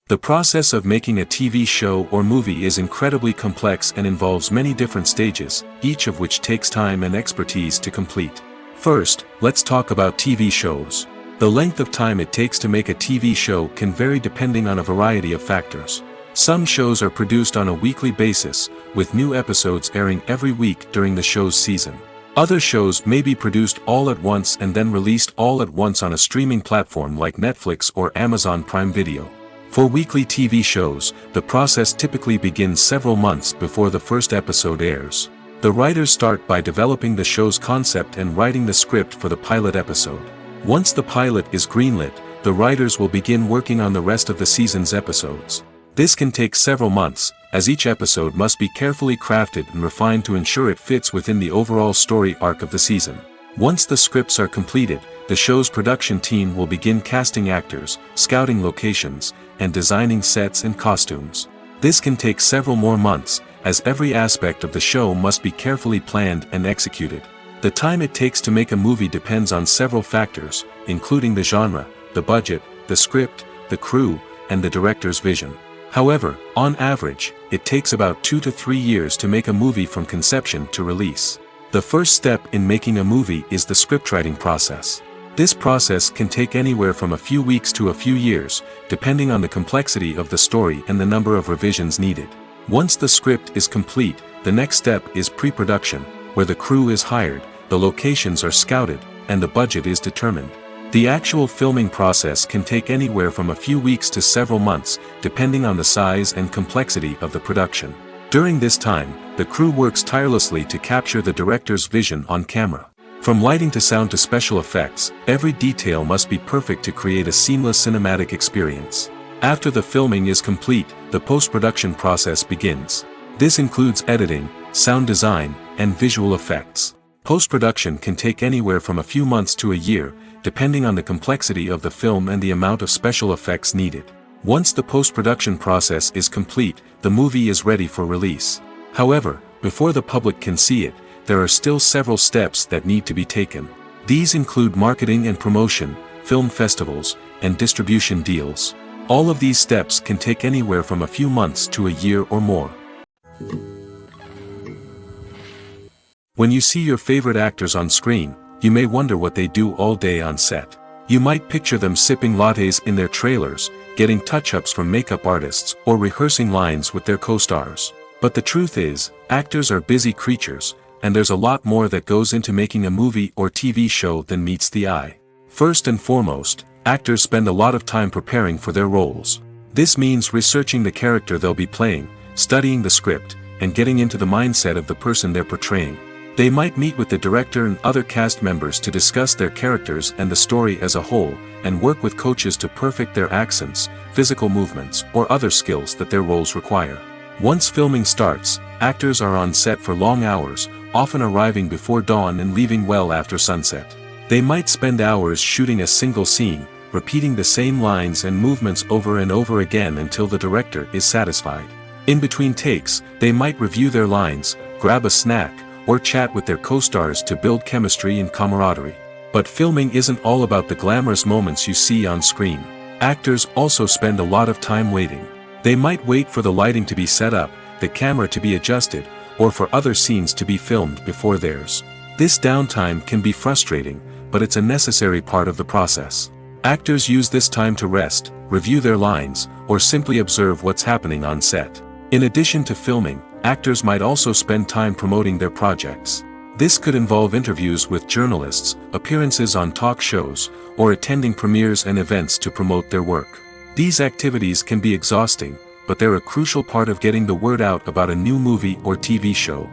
Speaker 1: The process of making a TV show or movie is incredibly complex and involves many different stages, each of which takes time and expertise to complete. First, let's talk about TV shows. The length of time it takes to make a TV show can vary depending on a variety of factors. Some shows are produced on a weekly basis, with new episodes airing every week during the show's season. Other shows may be produced all at once and then released all at once on a streaming platform like Netflix or Amazon Prime Video. For weekly TV shows, the process typically begins several months before the first episode airs. The writers start by developing the show's concept and writing the script for the pilot episode. Once the pilot is greenlit, the writers will begin working on the rest of the season's episodes. This can take several months, as each episode must be carefully crafted and refined to ensure it fits within the overall story arc of the season. Once the scripts are completed, the show's production team will begin casting actors, scouting locations, and designing sets and costumes. This can take several more months, as every aspect of the show must be carefully planned and executed. The time it takes to make a movie depends on several factors, including the genre, the budget, the script, the crew, and the director's vision. However, on average, it takes about 2 to 3 years to make a movie from conception to release. The first step in making a movie is the scriptwriting process. This process can take anywhere from a few weeks to a few years, depending on the complexity of the story and the number of revisions needed. Once the script is complete, the next step is pre-production, where the crew is hired, the locations are scouted, and the budget is determined. The actual filming process can take anywhere from a few weeks to several months, depending on the size and complexity of the production. During this time, the crew works tirelessly to capture the director's vision on camera. From lighting to sound to special effects, every detail must be perfect to create a seamless cinematic experience. After the filming is complete, the post-production process begins. This includes editing, sound design, and visual effects. Post-production can take anywhere from a few months to a year, depending on the complexity of the film and the amount of special effects needed. Once the post-production process is complete, the movie is ready for release. However, before the public can see it, there are still several steps that need to be taken. These include marketing and promotion, film festivals, and distribution deals. All of these steps can take anywhere from a few months to a year or more. When you see your favorite actors on screen, you may wonder what they do all day on set. You might picture them sipping lattes in their trailers, getting touch-ups from makeup artists, or rehearsing lines with their co-stars. But the truth is, actors are busy creatures, and there's a lot more that goes into making a movie or TV show than meets the eye. First and foremost, actors spend a lot of time preparing for their roles. This means researching the character they'll be playing, studying the script, and getting into the mindset of the person they're portraying. They might meet with the director and other cast members to discuss their characters and the story as a whole, and work with coaches to perfect their accents, physical movements, or other skills that their roles require. Once filming starts, actors are on set for long hours, often arriving before dawn and leaving well after sunset. They might spend hours shooting a single scene, repeating the same lines and movements over and over again until the director is satisfied. In between takes, they might review their lines, grab a snack, or chat with their co-stars to build chemistry and camaraderie. But filming isn't all about the glamorous moments you see on screen. Actors also spend a lot of time waiting. They might wait for the lighting to be set up, the camera to be adjusted, or for other scenes to be filmed before theirs. This downtime can be frustrating, but it's a necessary part of the process. Actors use this time to rest, review their lines, or simply observe what's happening on set. In addition to filming, actors might also spend time promoting their projects. This could involve interviews with journalists, appearances on talk shows, or attending premieres and events to promote their work. These activities can be exhausting, but they're a crucial part of getting the word out about a new movie or TV show.